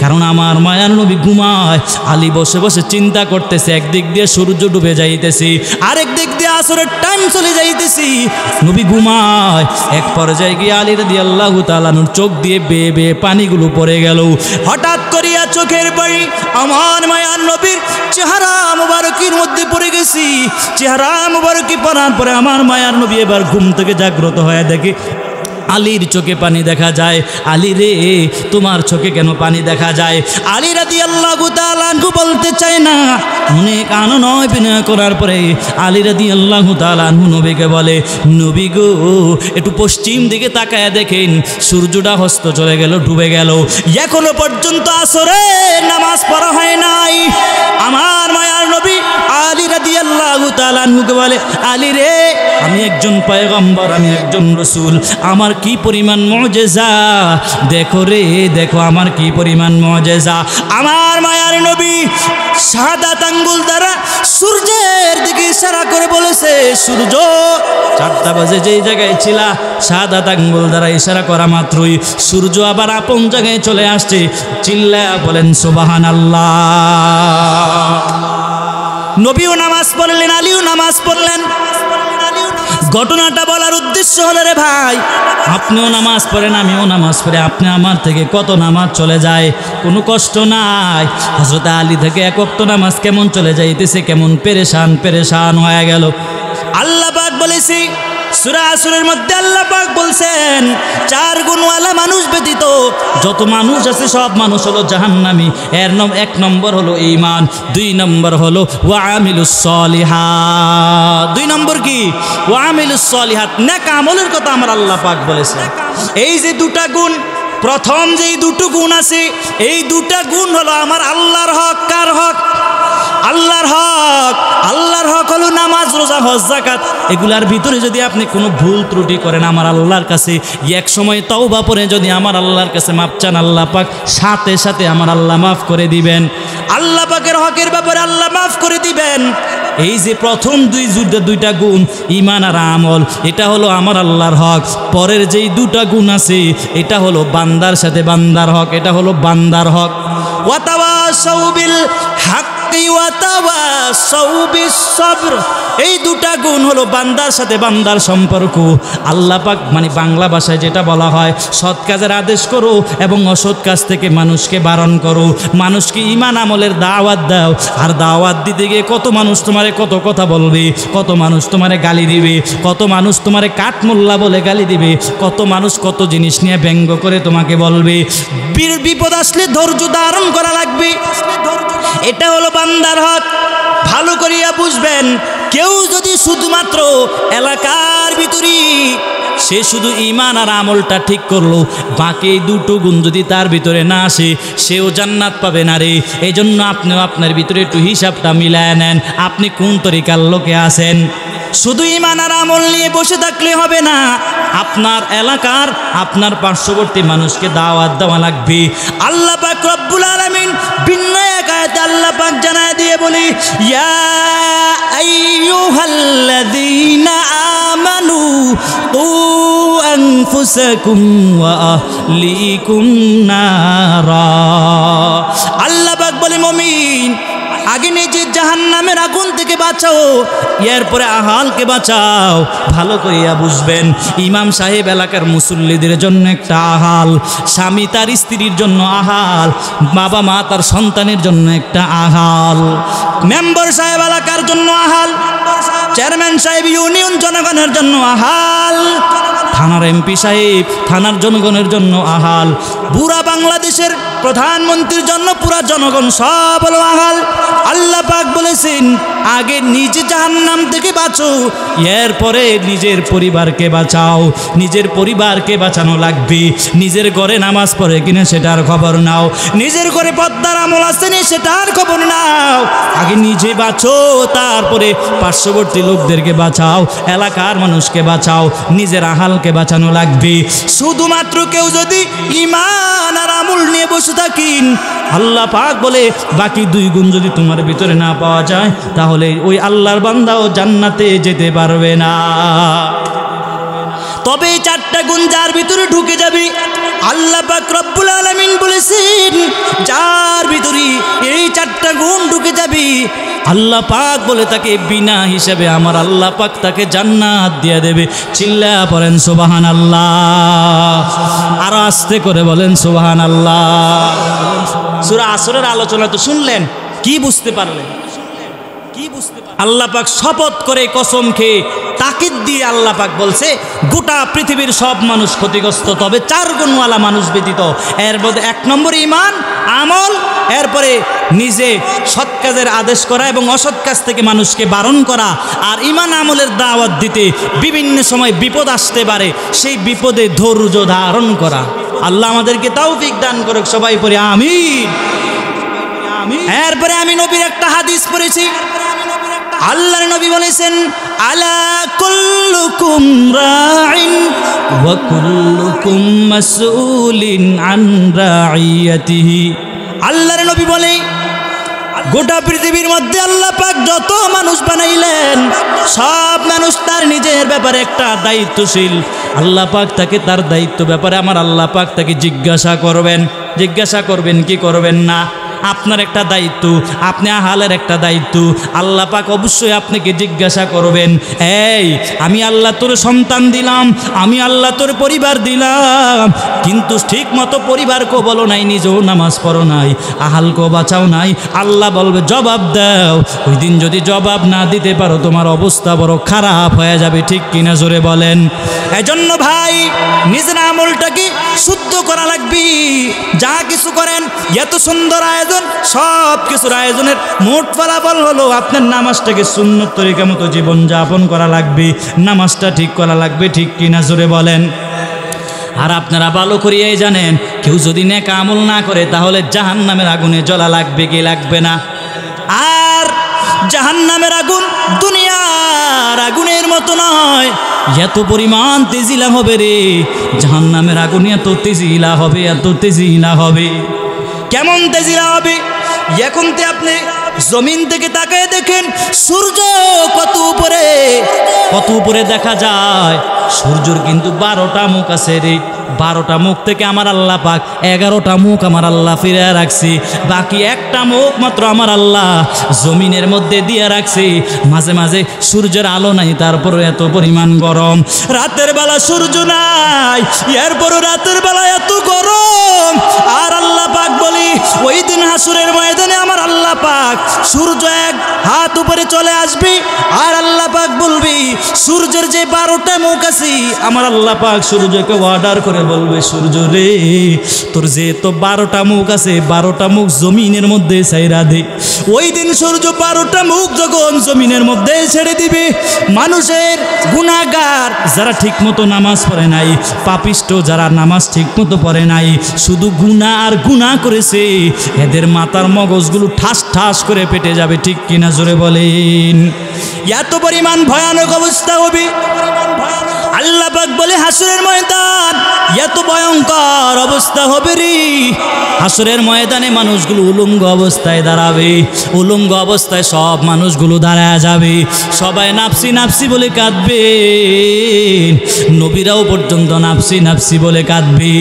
কারণ আমার মায়ার নবী ঘুমায়। আলী বসে বসে চিন্তা করতেছে, একদিক দিয়ে সূর্য ডুবে যাইতেছে, আরেক দিক দিয়ে আসরের টাইম চলে যাইতেছি, নবী ঘুমায়। এক পর্যায়ে গিয়ে আলী রাদিয়াল্লাহু তাআলা আনহুর চোখ দিয়ে বেয়ে বেয়ে পানিগুলো পড়ে গেল। হঠাৎ করিয়া চোখের পানি আমার মায়ার নবীর চেহারা মুবারকের মধ্যে পড়ে গেছি। চেহারা মুবারকি পড়ার পরে আমার মায়ার নবী এবার ঘুম থেকে জাগ্রত হয়ে দেখে আলীর চোখে পানি দেখা যায়। আলী রে, তোমার চোখে কেন পানি দেখা যায়? আলী রাদিয়াল্লাহু তাআলা আনহু বলতে চায় না। অনেক আনয় বিনয় করার পরে আলী রাদিয়াল্লাহু তাআলা আনহু নবীকে বলে, নবী গো, একটু পশ্চিম দিকে তাকায় দেখেন, সূর্যটা হস্ত চলে গেল, ডুবে গেল, এখনো পর্যন্ত আসরের নামাজ পড়া হয় নাই। আমার মায়ার নবী আলী রাদিয়াল্লাহু তাআলা আনহুকে বলে, আলী রে, আমি একজন পয়গম্বর, আমি একজন রাসূল, আমার কি পরিমাণ মুজিজা দেখো রে, দেখো আমার কি পরিমাণ মুজিজা। আমার মায়ার নবী শাহাদাত আঙ্গুল দ্বারা সূর্যের দিকে ইশারা করে বলেছে, সূর্য 4টা বাজে যেই জায়গায় ছিলা, শাহাদাত আঙ্গুল দ্বারা ইশারা করা মাত্রই সূর্য আবার আপন জায়গায় চলে আসছে। চিল্লায়া বলেন সুবহানাল্লাহ। নবীও নামাজ পড়লেন, আলীও নামাজ পড়লেন। ঘটনাটা বলার উদ্দেশ্য হলো, রে ভাই, আপনিও নামাজ পড়েন, আমিও নামাজ পড়ি, আপনি আমার থেকে কত নামাজ চলে যায়, কোনো কষ্ট নাই। হযরত আলী থেকে এক ওয়াক্ত নামাজ কেমন চলে যাইতেছে, কেমন পেরেশান পেরেশান হয়ে গেল। আল্লাহ পাক বলেছি সূরা আসরের মধ্যে, আল্লাহ পাক বলছেন 4 গুণওয়ালা মানুষ ব্যতীত যত মানুষ আছে সব মানুষ হলো জাহান্নামী। এর 1 নম্বর হলো ঈমান, 2 নম্বর হলো ওয়া আমিলুস সলিহাত। 2 নম্বর কি? ওয়া আমিলুস সলিহাত, নেক আমলের কথা আমার আল্লাহ পাক বলেছেন। এই যে 2টা গুণ, প্রথম যেই 2টো গুণ আছে, এই 2টা গুণ হলো আমার আল্লাহর হক। কার হক? আল্লাহর হক। আল্লাহর হক হলো নামাজ, রোজা, হজ, যাকাত। এগুলার ভিতরে যদি আপনি কোনো ভুল ত্রুটি করেন, আমার আল্লাহর কাছে এক সময় তওবা পড়ে যদি আমার আল্লাহর কাছে মাপ চান, আল্লাহ পাক সাথে সাথে আমার আল্লাহ মাফ করে দিবেন। আল্লাহ পাকের হকের ব্যাপারে আল্লাহ মাফ করে দিবেন। এই যে প্রথম 2টা গুণ, ঈমান আর আমল, এটা হলো আমার আল্লাহর হক। পরের যেই 2টা গুণ আছে, এটা হলো বান্দার সাথে বান্দার হক, এটা হলো বান্দার হক। ওয়া তাওয়াসাউ বিল হাক্কি ওয়া তাওয়াসাউ বিস সবর, এই 2টা গুণ হলো বান্দার সাথে বান্দার সম্পর্ক। আল্লাহ পাক মানে বাংলা ভাষায় যেটা বলা হয়, সৎ কাজের আদেশ করো এবং অসৎ কাজ থেকে মানুষকে বারণ করো, মানুষকে ঈমান আমলের দাওয়াত দাও। আর দাওয়াত দিতে গিয়ে কত মানুষ তোমারে কত কথা বলবে, কত মানুষ তোমারে গালি দিবে, কত মানুষ তোমারে কাঠমোল্লা বলে গালি দিবে, কত মানুষ কত জিনিস নিয়ে ব্যঙ্গ করে তোমাকে বলবে। বিপদ আসলে ধৈর্য ধারণ করা লাগবে, এটা হলো বান্দার হক। ভালো করিয়া বুঝবেন, কেউ যদি শুধুমাত্র এলাকার ভিতরে সে শুধু ঈমান আর আমলটা ঠিক করলো, বাকি এই 2টো গুণ যদি তার ভিতরে না আসে, সেও জান্নাত পাবে না রে। এই জন্য আপনিও আপনার ভিতরে একটু হিসাবটা মিলায় নেন, আপনি কোন তরিকার লোকে আছেন। শুধু ঈমান আর আমল নিয়ে বসে থাকলে হবে না, আপনার এলাকার আপনার পার্শ্ববর্তী মানুষকে দাওয়াত দেওয়া লাগবে। আল্লাহ পাক রব্বুল আলামিন ভিন্ন এক আয়াতে আল্লাহ পাক জানায় দিয়ে বলি, ইয়া আইয়ুহাল্লাযীনা আমানু কু আনফুসাকুম ওয়া আহলিকুম নারা। আল্লাহ পাক বলে, মুমিন আগে নিজে জাহান্নামের আগুন থেকে বাঁচাও, এরপরে আহালকে বাঁচাও। ভালো করিয়া বুঝবেন, ইমাম সাহেব এলাকার মুসল্লিদের জন্য একটা আহাল, স্বামী তার স্ত্রীর জন্য আহাল, বাবা মা তার সন্তানের জন্য একটা আহাল, মেম্বার সাহেব এলাকার জন্য আহাল, চেয়ারম্যান সাহেব ইউনিয়ন জনগণের জন্য আহাল, থানার এমপি সাহেব থানার জনগণের জন্য আহাল, পুরা বাংলাদেশের প্রধানমন্ত্রীর জন্য পুরা জনগণ সব হলো আহাল। আল্লাহ পাক বলেছেন, আগে নিজে জাহান্নাম থেকে বাঁচো, এরপরে নিজের পরিবারকে বাঁচাও। নিজের পরিবারকে বাঁচানো লাগবে। নিজের ঘরে নামাজ পড়ে কিনা সেটার খবর নাও, নিজের ঘরে পর্দার আমল আছে না সেটার খবর নাও। আগে নিজে বাঁচো, তারপরে পার্শ্ববর্তী লোকদেরকে বাঁচাও, এলাকার মানুষকে বাঁচাও, নিজের আহালকে বাঁচানো লাগবে। শুধুমাত্র কেউ যদি ঈমান আর আমল নিয়ে বসে থাকেন, আল্লাহ পাক বলে বাকি 2 গুণ যদি তোমার ভিতরে না পাওয়া যায়, তাহলে ওই আল্লাহর বান্দাও জান্নাতে যেতে পারবে না। তবে এই 4টা গুণ যার ভিতরে ঢুকে যাবে, আল্লাহ পাক রব্বুল আলামিন বলেছেন, যার ভিতরে এই 4টা গুণ ঢুকে যাবে, আল্লাহ পাক বলে তাকে বিনা হিসাবে আমার আল্লাহ পাক তাকে জান্নাত দিয়ে দেবে। চিল্লা পড়েন সুবহানাল্লাহ, আর আস্তে করে বলেন সুবহানাল্লাহ। সূরা আসরের আলোচনা তো শুনলেন, কি বুঝতে পারলেন? আল্লাহ পাক শপথ করে কসম খেয়ে তাকিদ দিয়ে আল্লাহ পাক বলছে, গোটা পৃথিবীর সব মানুষ ক্ষতিগ্রস্ত, তবে 4 গুণওয়ালা মানুষ ব্যতীত। এর মধ্যে 1 নম্বর ঈমান আমল, এরপরে নিজে সৎ কাজের আদেশ করা এবং অসৎ কাজ থেকে মানুষকে বারণ করা, আর ঈমান আমলের দাওয়াত দিতে বিভিন্ন সময় বিপদ আসতে পারে, সেই বিপদে ধৈর্য ধারণ করা। আল্লাহ আমাদেরকে তৌফিক দান করুক, সবাই পড়ি আমিন। এরপরে আমি নবীর একটা হাদিস পড়েছি, আল্লাহর নবী বলেছেন, আলা কুল্লুকুম রাইন ওয়া কুল্লুকুম মাসউলিন আন রাইয়াতিহি। আল্লাহর নবী বলে, গোটা পৃথিবীর মধ্যে আল্লাহ পাক যত মানুষ বানাইলেন, সব মানুষ তার নিজের ব্যাপারে একটা দায়িত্বশীল। আল্লাহ পাক তাকে তার দায়িত্ব ব্যাপারে আমার আল্লাহ পাক তাকে জিজ্ঞাসা করবেন কি করবেন না। আপনার একটা দায়িত্ব, আপনি আহালের একটা দায়িত্ব, আল্লাহ পাক অবশ্যই আপনাকে জিজ্ঞাসা করবেন, এই আমি আল্লাহ তোর সন্তান দিলাম, আমি আল্লাহ তোর পরিবার দিলাম, কিন্তু ঠিক মতো পরিবারকেও বলো নাই, নিজেও নামাজ পড়ো নাই, আহালকেও বাঁচাও নাই। আল্লাহ বলবে জবাব দাও। ওই দিন যদি জবাব না দিতে পারো, তোমার অবস্থা বড় খারাপ হয়ে যাবে, ঠিক কিনা জোরে বলেন। এজন্য ভাই, নিজের আমলটাকে শুদ্ধ করা লাগবে। যা কিছু করেন, এত সুন্দর আয়োজন, সব কিছুর আয়োজনের মোট ফলাফল হলো আপনার নামাজটাকে সুন্নত তরিকা মতো জীবন যাপন করা লাগবে, নামাজটা ঠিক করা লাগবে, ঠিক কিনা জোরে বলেন। আর আপনারা ভালো করিয়াই জানেন, কেউ যদি নেক আমল না করে, তাহলে জাহান্নামের আগুনে জ্বলা লাগবে কি লাগবে না? আর জাহান্নামের আগুন দুনিয়ার আগুনের মতো নয়, এত পরিমাণ তেজিলা হবে রে, জাহান্নামের আগুন এত তেজিলা হবে, এত তেজিলা হবে। কেমন তেজিলা হবে? এখন তে আপনি জমিন থেকে তাকায় দেখেন, সূর্য কত উপরে দেখা যায়। সূর্যর কিন্তু 12টা মুখ আছে রে, 12টা মুখ থেকে আমার আল্লাহ পাক 11টা মুখ আমার আল্লাহ ফিরে রাখছি, বাকি একটা মুখ মাত্র আমার আল্লাহ জমিনের মধ্যে দিয়ে রাখছি। মাঝে মাঝে সূর্যের আলো নাই, তারপরে এত পরিমাণ গরম। রাতের বেলা সূর্য নাই, এরপরও রাতের বেলা এত গরম। আর আল্লাহ পাক বলি, ওই দিন হাসুরের ময়দানে আমার আল্লাহ পাক সূর্য 1 হাত উপরে চলে আসবে, আর আল্লাহ পাক বলবি, সূর্যের যে 12টা মুখ আছে, আমার আল্লাহ পাক সূর্যকে অর্ডার করে করে বলবে, সূর্য রে তোর যে তো 12টা মুখ আছে, 12টা মুখ জমিনের মধ্যে ছাইরা দে। ওই দিন সূর্য 12টা মুখ যখন জমিনের মধ্যে ছেড়ে দিবে, মানুষের গুনাহগার যারা ঠিকমতো নামাজ পড়ে নাই, পাপিষ্ট যারা নামাজ ঠিকমতো পড়ে নাই, শুধু গুনাহ আর গুনাহ করেছে, এদের মাথার মগজগুলো ঠাস ঠাস করে পেটে যাবে। ঠিক কিনা জোরে বলেন? এত পরিমাণ ভয়ানক অবস্থা হবে। আল্লাহ পাক বলে হাসরের ময়দান এত ভয়ঙ্কর অবস্থা হবে রে। হাসরের ময়দানে মানুষগুলো উলঙ্গ অবস্থায় দাঁড়াবে, উলঙ্গ অবস্থায় সব মানুষগুলো দাঁড়ায় যাবে, সবাই নাফসি নাফসি বলে কাঁদবে, নবীরাও পর্যন্ত নাফসি নাফসি বলে কাঁদবে।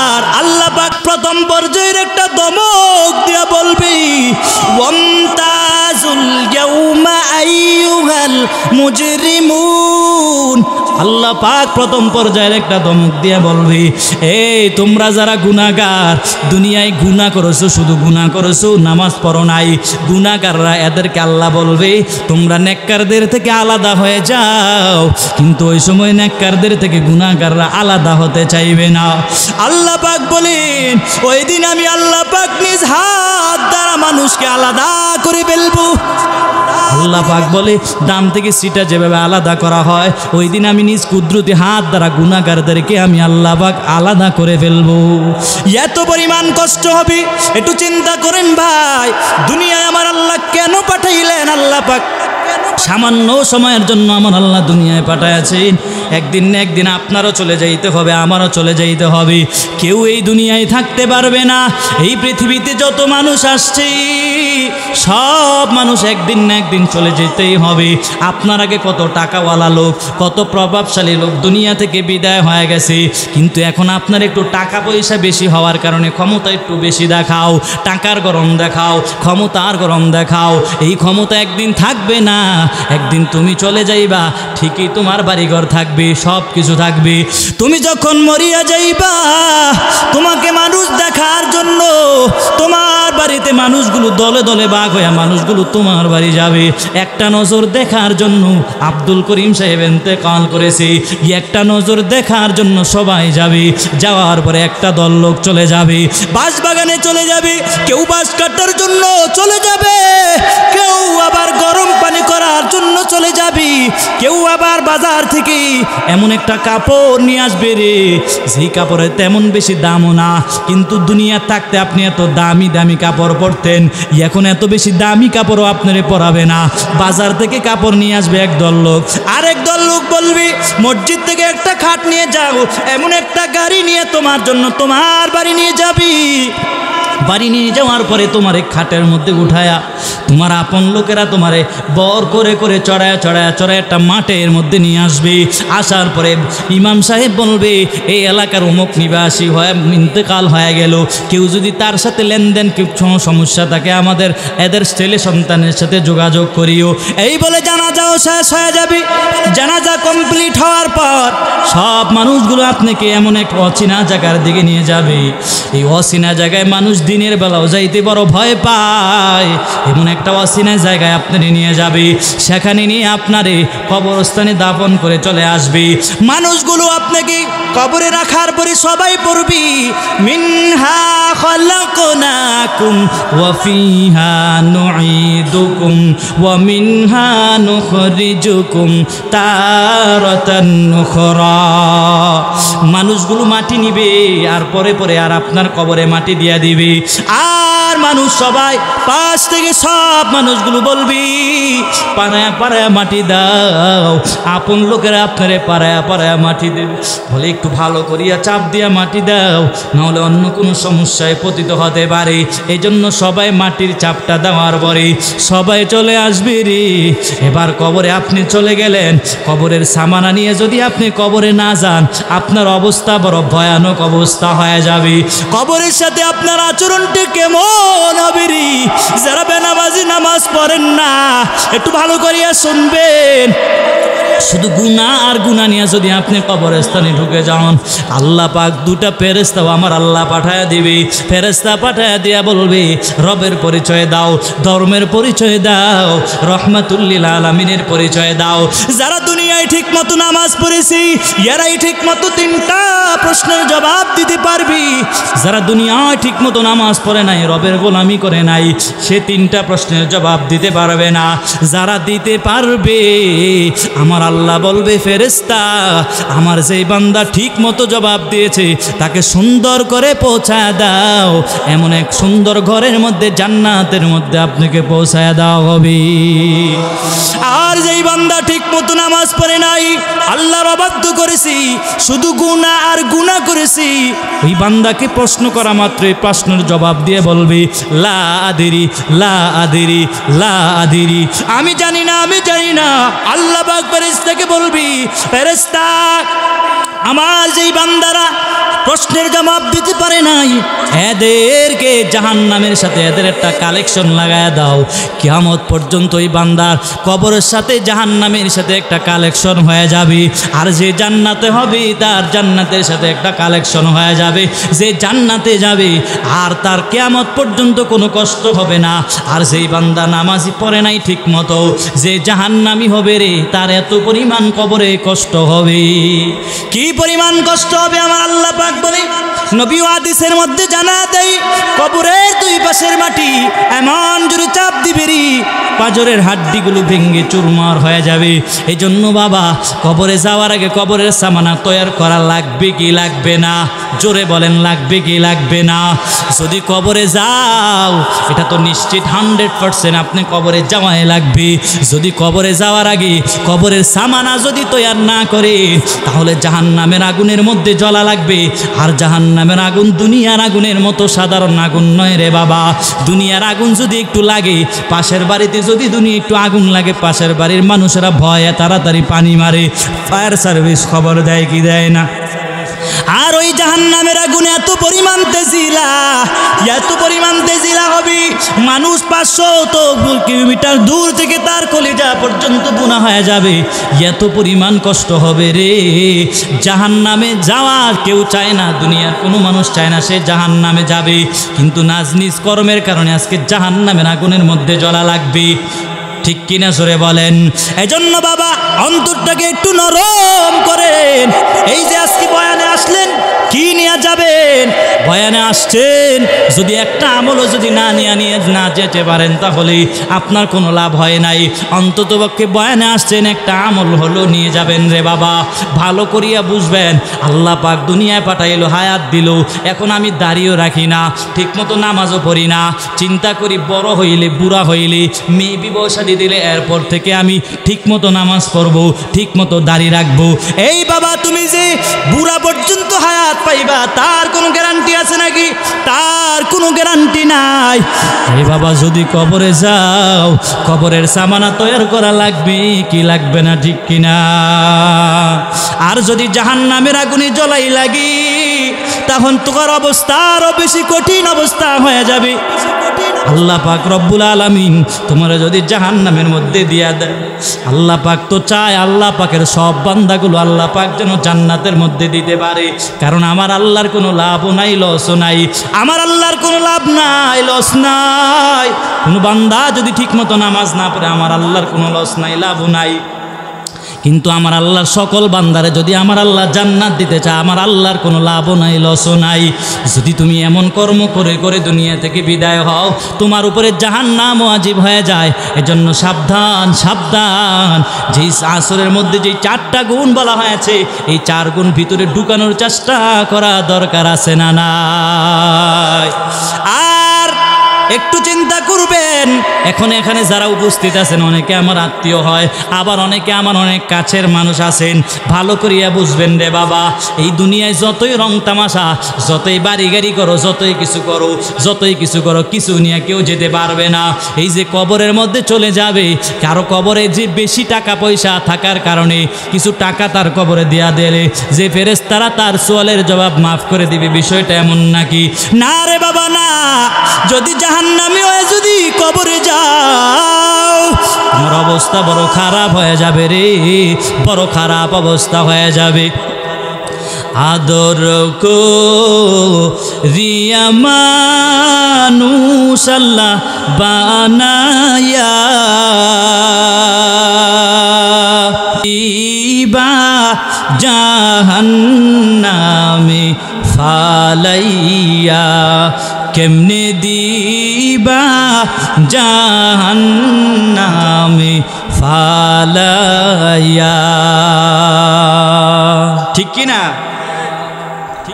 আর আল্লাহ পাক প্রথম পর্যায়ের একটা দমক দিয়া বলবে, ওয়ামতাজুল ইয়াউমা আইয়ুহাল মুজরিমুন। আল্লাহ পাক প্রথম পর্যায়ের একটা ধমক দিয়ে বলবে, এই তোমরা যারা গুনাহগার, দুনিয়ায় গুনাহ করেছো, শুধু গুনাহ করেছো, নামাজ পড়ো নাই, গুনাহগাররা এদেরকে আল্লাহ বলবে তোমরা নেককারদের থেকে আলাদা হয়ে যাও। কিন্তু ওই সময় নেককারদের থেকে গুনাহগাররা আলাদা হতে চাইবে না। আল্লাহ পাক বলেন, ওই দিন আমি আল্লাহ পাক নিজ হাত দ্বারা মানুষকে আলাদা করে ফেলবো। আল্লাহ পাক বলে, দাম থেকে সিটা যেভাবে আলাদা করা হয়, ওই দিন আমি নিজ কুদরতি হাত দ্বারা গুনাহগারদেরকে আমি আল্লাহ পাক আলাদা করে ফেলবো। এত পরিমাণ কষ্ট হবে, একটু চিন্তা করেন ভাই, দুনিয়ায় আমার আল্লাহ কেন পাঠাইলেন? আল্লাহ পাক সামান্য সময়ের জন্য আমার আল্লাহ দুনিয়ায় পাঠাইছেন। একদিন না একদিন আপনারও চলে যাইতে হবে, আমারও চলে যাইতে হবে। কেউ এই দুনিয়ায় থাকতে পারবে না। এই পৃথিবীতে যত মানুষ আসছে, সব মানুষ একদিন না একদিন চলে যেতেই হবে। আপনার আগে কত টাকাওয়ালা লোক, কত প্রভাবশালী লোক দুনিয়া থেকে বিদায় হয়ে গেছে, কিন্তু এখন আপনার একটু টাকা পয়সা বেশি হওয়ার কারণে ক্ষমতা একটু বেশি দেখাও, টাকার গরম দেখাও, ক্ষমতার গরম দেখাও। এই ক্ষমতা একদিন থাকবে না, একদিন তুমি চলে যাইবা, ঠিকই তোমার বাড়িঘর থাকবে, সব কিছু থাকবে। তুমি যখন মরিয়া যাইবা, তোমাকে মানুষ দেখার জন্য তোমার বাড়িতে মানুষগুলো দলে দলে বাঘ হয়ে মানুষগুলো তোমার বাড়ি যাবে। একটা নজর দেখার জন্য আব্দুল করিম সাহেব ইন্তেকাল করেছে, একটা নজর দেখার জন্য সবাই যাবে। যাওয়ার পরে একটা দল লোক চলে যাবে, বাঁশ বাগানে চলে যাবে, কেউ বাঁশ কাটার জন্য চলে যাবে, কেউ আবার গরম পানি করার জন্য চলে যাবে, কেউ আবার বাজার থেকে এমন একটা কাপড় নিয়ে আসবে রে, যেই কাপড়ের তেমন বেশি দামও না, কিন্তু দুনিয়া থাকতে আপনি এত দামি দামি কাপড় পরতেন, এখন এত বেশি দামি কাপড়ও আপনারে পরাবে না। বাজার থেকে কাপড় নিয়ে আসবে একদল লোক, আরেক দল লোক বলবে মসজিদ থেকে একটা খাট নিয়ে যাও, এমন একটা গাড়ি নিয়ে তোমার জন্য তোমার বাড়ি নিয়ে যাবি। বাড়ি নিয়ে যাওয়ার পরে তোমার এক খাটের মধ্যে উঠায়া তোমার আপন লোকেরা তোমারে বর করে করে চড়ায়া চড়ায়া চড়ায় একটা মাঠের মধ্যে নিয়ে আসবে। আসার পরে ইমাম সাহেব বলবে, এই এলাকার অমুক নিবাসী হয়ে ইন্তেকাল হয়ে গেল, কেউ যদি তার সাথে লেনদেন কিছু সমস্যা থাকে আমাদের এদের ছেলে সন্তানের সাথে যোগাযোগ করিও। এই বলে জানাজাও শেষ হয়ে যাবে। জানাজা কমপ্লিট হওয়ার পর সব মানুষগুলো আপনাকে এমন এক অচেনা জায়গার দিকে নিয়ে যাবে। এই অচেনা জায়গায় মানুষ দিনের বেলাও যাইতে বড় ভয় পায়, এমন একটা অচেনা জায়গায় আপনারে নিয়ে যাবে, সেখানে নিয়ে আপনারে কবরস্থানে দাফন করে চলে আসবে। মানুষগুলো আপনাকে কবরে রাখার পরে সবাই পড়বি, মিনহা খালাকনাকুম ওয়া ফিহা নুঈদুকুম ওয়া মিনহা নুখরিজুকুম তারাতান উখরা। মানুষগুলো মাটি নিবে আর পরে পরে আর আপনার কবরে মাটি দিয়া দিবে। আর মানুষ সবাই পাশ থেকে সব মানুষগুলো বলবি, পাড়ায় পাড়ায় মাটি দাও। আপন লোকেরা আপনারে পাড়ায় পাড়ায় মাটি দেবে, বলে একটু ভালো করিয়া চাপ দিয়া মাটি দাও, নাহলে অন্য কোনো সমস্যায় পতিত হতে পারে। এই জন্য সবাই মাটির চাপটা দেওয়ার পরে সবাই চলে আসবে রে। এবার কবরে আপনি চলে গেলেন, কবরের সামানা নিয়ে যদি আপনি কবরে না যান, আপনার অবস্থা বড় ভয়ানক অবস্থা হয়ে যাবে। কবরের সাথে আপনার আচরণটি কেমন হবে রে? যারা বেনামাজি নামাজ পড়েন না, একটু ভালো করিয়া শুনবেন। শুধু গুনাহ আর গুনাহ নিয়ে যদি আপনি কবরস্থানে ঢুকে যান, আল্লাহ পাক দুটা ফেরেশতাও আমার আল্লাহ পাঠায়া দিবে। ফেরেশতা পাঠায়া দিয়া বলবে, রবের পরিচয় দাও, ধর্মের পরিচয় দাও, রহমাতুল্লিল আলামিনের পরিচয় দাও। যারা দুনিয়ায় ঠিক মতো নামাজ পড়েছি এরাই ঠিক মতো 3টা প্রশ্নের জবাব দিতে পারবি। যারা দুনিয়ায় ঠিক মতো নামাজ পড়ে নাই, রবের গোলামি করে নাই, সে 3টা প্রশ্নের জবাব দিতে পারবে না। যারা দিতে পারবে আমার আল্লাহ বলবে, ফেরেশতা আমার যেই বান্দা ঠিক মতো জবাব দিয়েছে তাকে সুন্দর করে পৌঁছায় দাও, এমন এক সুন্দর ঘরের মধ্যে জান্নাতের মধ্যে আপনাকে পৌঁছায় দেওয়া হবে। আর যেই বান্দা ঠিক মতো নামাজ পড়ে নাই, আল্লাহর অবাধ্য করেছি, শুধু গুনাহ আর গুনাহ করেছি, ওই বান্দাকে প্রশ্ন করা মাত্রই প্রশ্নের জবাব দিয়ে বলবে, লা আদিরি লা আদিরি লা আদিরি, আমি জানি না, আমি জানি না। আল্লাহ পাক ফেরেশতাকে বলবি, ফেরেশতা আমার যেই বান্দারা প্রশ্নের জবাব দিতে পারে নাই এদেরকে জাহান্নামের সাথে এদের একটা কালেকশন লাগায় দাও। কিয়ামত পর্যন্ত ওই বান্দার কবরের সাথে জাহান্নামের সাথে একটা কালেকশন হয়ে যাবে। আর যে জান্নাতে হবে তার জান্নাতের সাথে একটা কালেকশন হয়ে যাবে। যে জান্নাতে যাবে আর তার কিয়ামত পর্যন্ত কোনো কষ্ট হবে না। আর যেই বান্দা নামাজি পড়ে নাই ঠিক মতো, যে জাহান্নামী হবে রে, তার এত পরিমাণ কবরে কষ্ট হবে। কি পরিমাণ কষ্ট হবে আমার আল্লাহ পাক বলে, নবী হাদিসের মধ্যে জানা দেয়, কবরের 2 পাশের মাটি এমন জোরে চাপ দিবে রে, পাঁজরের হাড্ডিগুলো ভেঙে চুরমার হয়ে যাবে। এই জন্য বাবা, কবরে যাওয়ার আগে কবরের সামানা তৈরি করা লাগবে কি লাগবে না? জোরে বলেন, লাগবে কি লাগবে না? যদি কবরে যাও, এটা তো নিশ্চিত 100% আপনি কবরে যাওয়াই লাগবে। যদি কবরে যাওয়ার আগে কবরের সামানা যদি তৈরি না করে, তাহলে জাহান্নামের আগুনের মধ্যে জ্বলা লাগবে। আর জাহান্নামের আগুন দুনিয়ার আগুনের মতো সাধারণ আগুন নয় রে বাবা। দুনিয়ার আগুন যদি একটু লাগে, পাশের বাড়িতে যদি দুনিয়া একটু আগুন লাগে, পাশের বাড়ির মানুষেরা ভয়ে তাড়াতাড়ি পানি মারে, ফায়ার সার্ভিস খবর দেয় কি দেয় না? আর ওই জাহান্নামের আগুন এত পরিমাণ তেজিলা হবে, মানুষ 500 কিলোমিটার দূর থেকে তার কলিজা পর্যন্ত বুনা হয়ে যাবে। এত পরিমাণ কষ্ট হবে রে। জাহান্নামে যাওয়ার কেউ চায় না, দুনিয়ার কোনো মানুষ চায় না সে জাহান্নামে যাবে, কিন্তু নাজ নিজ কর্মের কারণে আজকে জাহান্নামের আগুনের মধ্যে জ্বলা লাগবে। ঠিক কিনা সরে বলেন? এজন্য বাবা অন্তরটাকে একটু নরম করেন। এই যে আজকে বয়ানে আসলেন, কি নিয়ে যাবেন? বয়ানে আসছেন, যদি একটা আমলও যদি না যেতে পারেন, তাহলে আপনার কোনো লাভ হয় নাই। অন্ততপক্ষে বয়ানে আসছেন, একটা আমল হলো নিয়ে যাবেন রে বাবা। ভালো করিয়া বুঝবেন, আল্লাহ পাক দুনিয়ায় পাঠাইলো, হায়াত দিল, এখন আমি দাড়িও রাখি না, ঠিকমতো নামাজও পড়ি না, চিন্তা করি বড় হইলে, বুড়া হইলে, মেয়ে বিবাহ শাদী দিলে এরপর থেকে আমি ঠিকমতো নামাজ পড়বো, ঠিকমতো দাড়ি রাখবো। এই বাবা, তুমি যে বুড়া পর্যন্ত হায়াত পাইবা তার কোনো গ্যারান্টি আছে নাকি? তার কোনো গ্যারান্টি নাই। এই বাবা, যদি কবরে যাও, কবরের সামানা তৈরি করা লাগবে কি লাগবে না? ঠিক কিনা? আর যদি জাহান্নামের আগুনে জ্বলাই লাগি, তখন তোমার অবস্থা আরো বেশি কঠিন অবস্থা হয়ে যাবে। আল্লাহ পাক রব্বুল আলামিন তোমরা যদি জাহান্নামের মধ্যে দিয়া দেয়, আল্লাহ পাক তো চায় আল্লাহ পাকের সব বান্দাগুলো আল্লাহ পাক যেন জান্নাতের মধ্যে দিতে পারে। কারণ আমার আল্লাহর কোনো লাভও নাই, লসও নাই। আমার আল্লাহর কোনো লাভ নাই, লস নাই। কোনো বান্দা যদি ঠিকমতো নামাজ না পড়ে, আমার আল্লাহর কোনো লস নাই, লাভও নাই। কিন্তু আমার আল্লাহর সকল বান্দারে যদি আমার আল্লাহ জান্নাত দিতে চায়, আমার আল্লাহর কোনো লাভও নাই, লসও নাই। যদি তুমি এমন কর্ম করে করে দুনিয়া থেকে বিদায় হও, তোমার উপরে জাহান্নাম ওয়াজিব হয়ে যায়। এজন্য সাবধান, সাবধান। যেই আসরের মধ্যে যেই 4টা গুণ বলা হয়েছে, এই 4 গুণ ভিতরে ঢুকানোর চেষ্টা করা দরকার আছে না নাই? আর একটু চিন্তা করবেন, এখন এখানে যারা উপস্থিত আছেন, অনেকে আমার আত্মীয় হয়, আবার অনেকে আমার অনেক কাছের মানুষ আছেন। ভালো করিয়া বুঝবেন রে বাবা, এই দুনিয়ায় যতই রং তামাশা, যতই বাড়ি গাড়ি করো, যতই কিছু করো, কিছু নিয়ে কেউ যেতে পারবে না। এই যে কবরের মধ্যে চলে যাবে, কারো কবরে যে বেশি টাকা পয়সা থাকার কারণে কিছু টাকা তার কবরে দেয়া দিলে যে ফেরেশতারা তার সোয়ালের জবাব মাফ করে দিবে, বিষয়টা এমন নাকি? না রে বাবা, না। যদি জাহান্নামী হয়ে যদি কবরে যাও, তোমার অবস্থা বড় খারাপ হয়ে যাবে রে, বড় খারাপ অবস্থা হয়ে যাবে। আদর কো রিয়া মানুষ আল্লাহ বানায়া, ইবা জাহান্নামে ফালাইয়া, কেমনে দিবা জাহান্নামে ফালাইয়া। ঠিক কি না?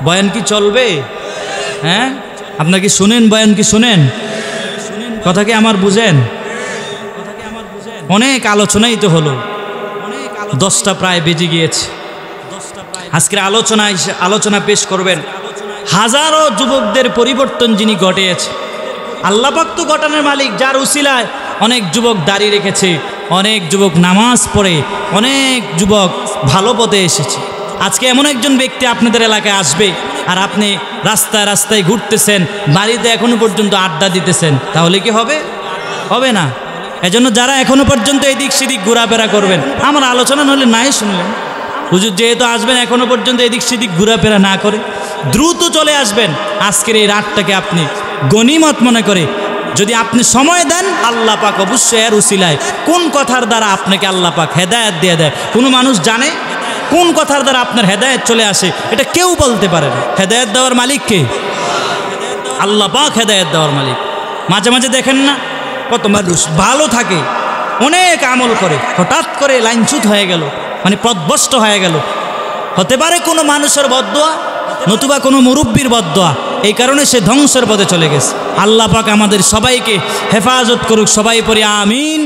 বয়ান কি চলবে? হ্যাঁ, আপনারা কি শুনেন? বয়ান কি শুনেন? কথা কি আমার বুঝেন? অনেক আলোচনাই তো হলো, 10টা প্রায় বেজে গিয়েছে। আজকের আলোচনা পেশ করবেন হাজারো যুবকদের পরিবর্তন যিনি ঘটিয়েছে। আল্লাহ পাক তো ঘটানোর মালিক, যার উসিলায় অনেক যুবক দাঁড়িয়ে রেখেছে, অনেক যুবক নামাজ পড়ে, অনেক যুবক ভালো পথে এসেছে। আজকে এমন একজন ব্যক্তি আপনাদের এলাকায় আসবে, আর আপনি রাস্তায় রাস্তায় ঘুরতেছেন, বাড়িতে এখনো পর্যন্ত আড্ডা দিতেছেন, তাহলে কি হবে? হবে না। এজন্য যারা এখনো পর্যন্ত এদিক সেদিক ঘোরাফেরা করবেন, আমার আলোচনা নইলে নাই শুনলেন, হুজুর যেহেতু আসবেন এখনো পর্যন্ত এদিক সেদিক ঘোরাফেরা না করে দ্রুত চলে আসবেন। আজকের এই রাতটাকে আপনি গনিমত মনে করে যদি আপনি সময় দেন, আল্লাহ পাক অবশ্যই এর উসিলায় কোন কথার দ্বারা আপনাকে আল্লাহ পাক হেদায়েত দিয়ে দেয়। কোনো মানুষ জানে কোন কথার দ্বারা আপনার হেদায়েত চলে আসে? এটা কেউ বলতে পারে না। হেদায়েত দেওয়ার মালিক কে? আল্লাহ পাক হেদায়েত দেওয়ার মালিক। মাঝে মাঝে দেখেন না, কত মানুষ ভালো থাকে, অনেক আমল করে, হঠাৎ করে লাইনচ্যুত হয়ে গেল, মানে পথভ্রষ্ট হয়ে গেল। হতে পারে কোনো মানুষের বদদোয়া, নতুবা কোনো মুরব্বীর বদদোয়া, এই কারণে সে ধ্বংসের পথে চলে গেছে। আল্লাহ পাক আমাদের সবাইকে হেফাজত করুক, সবাই পড়ি আমিন।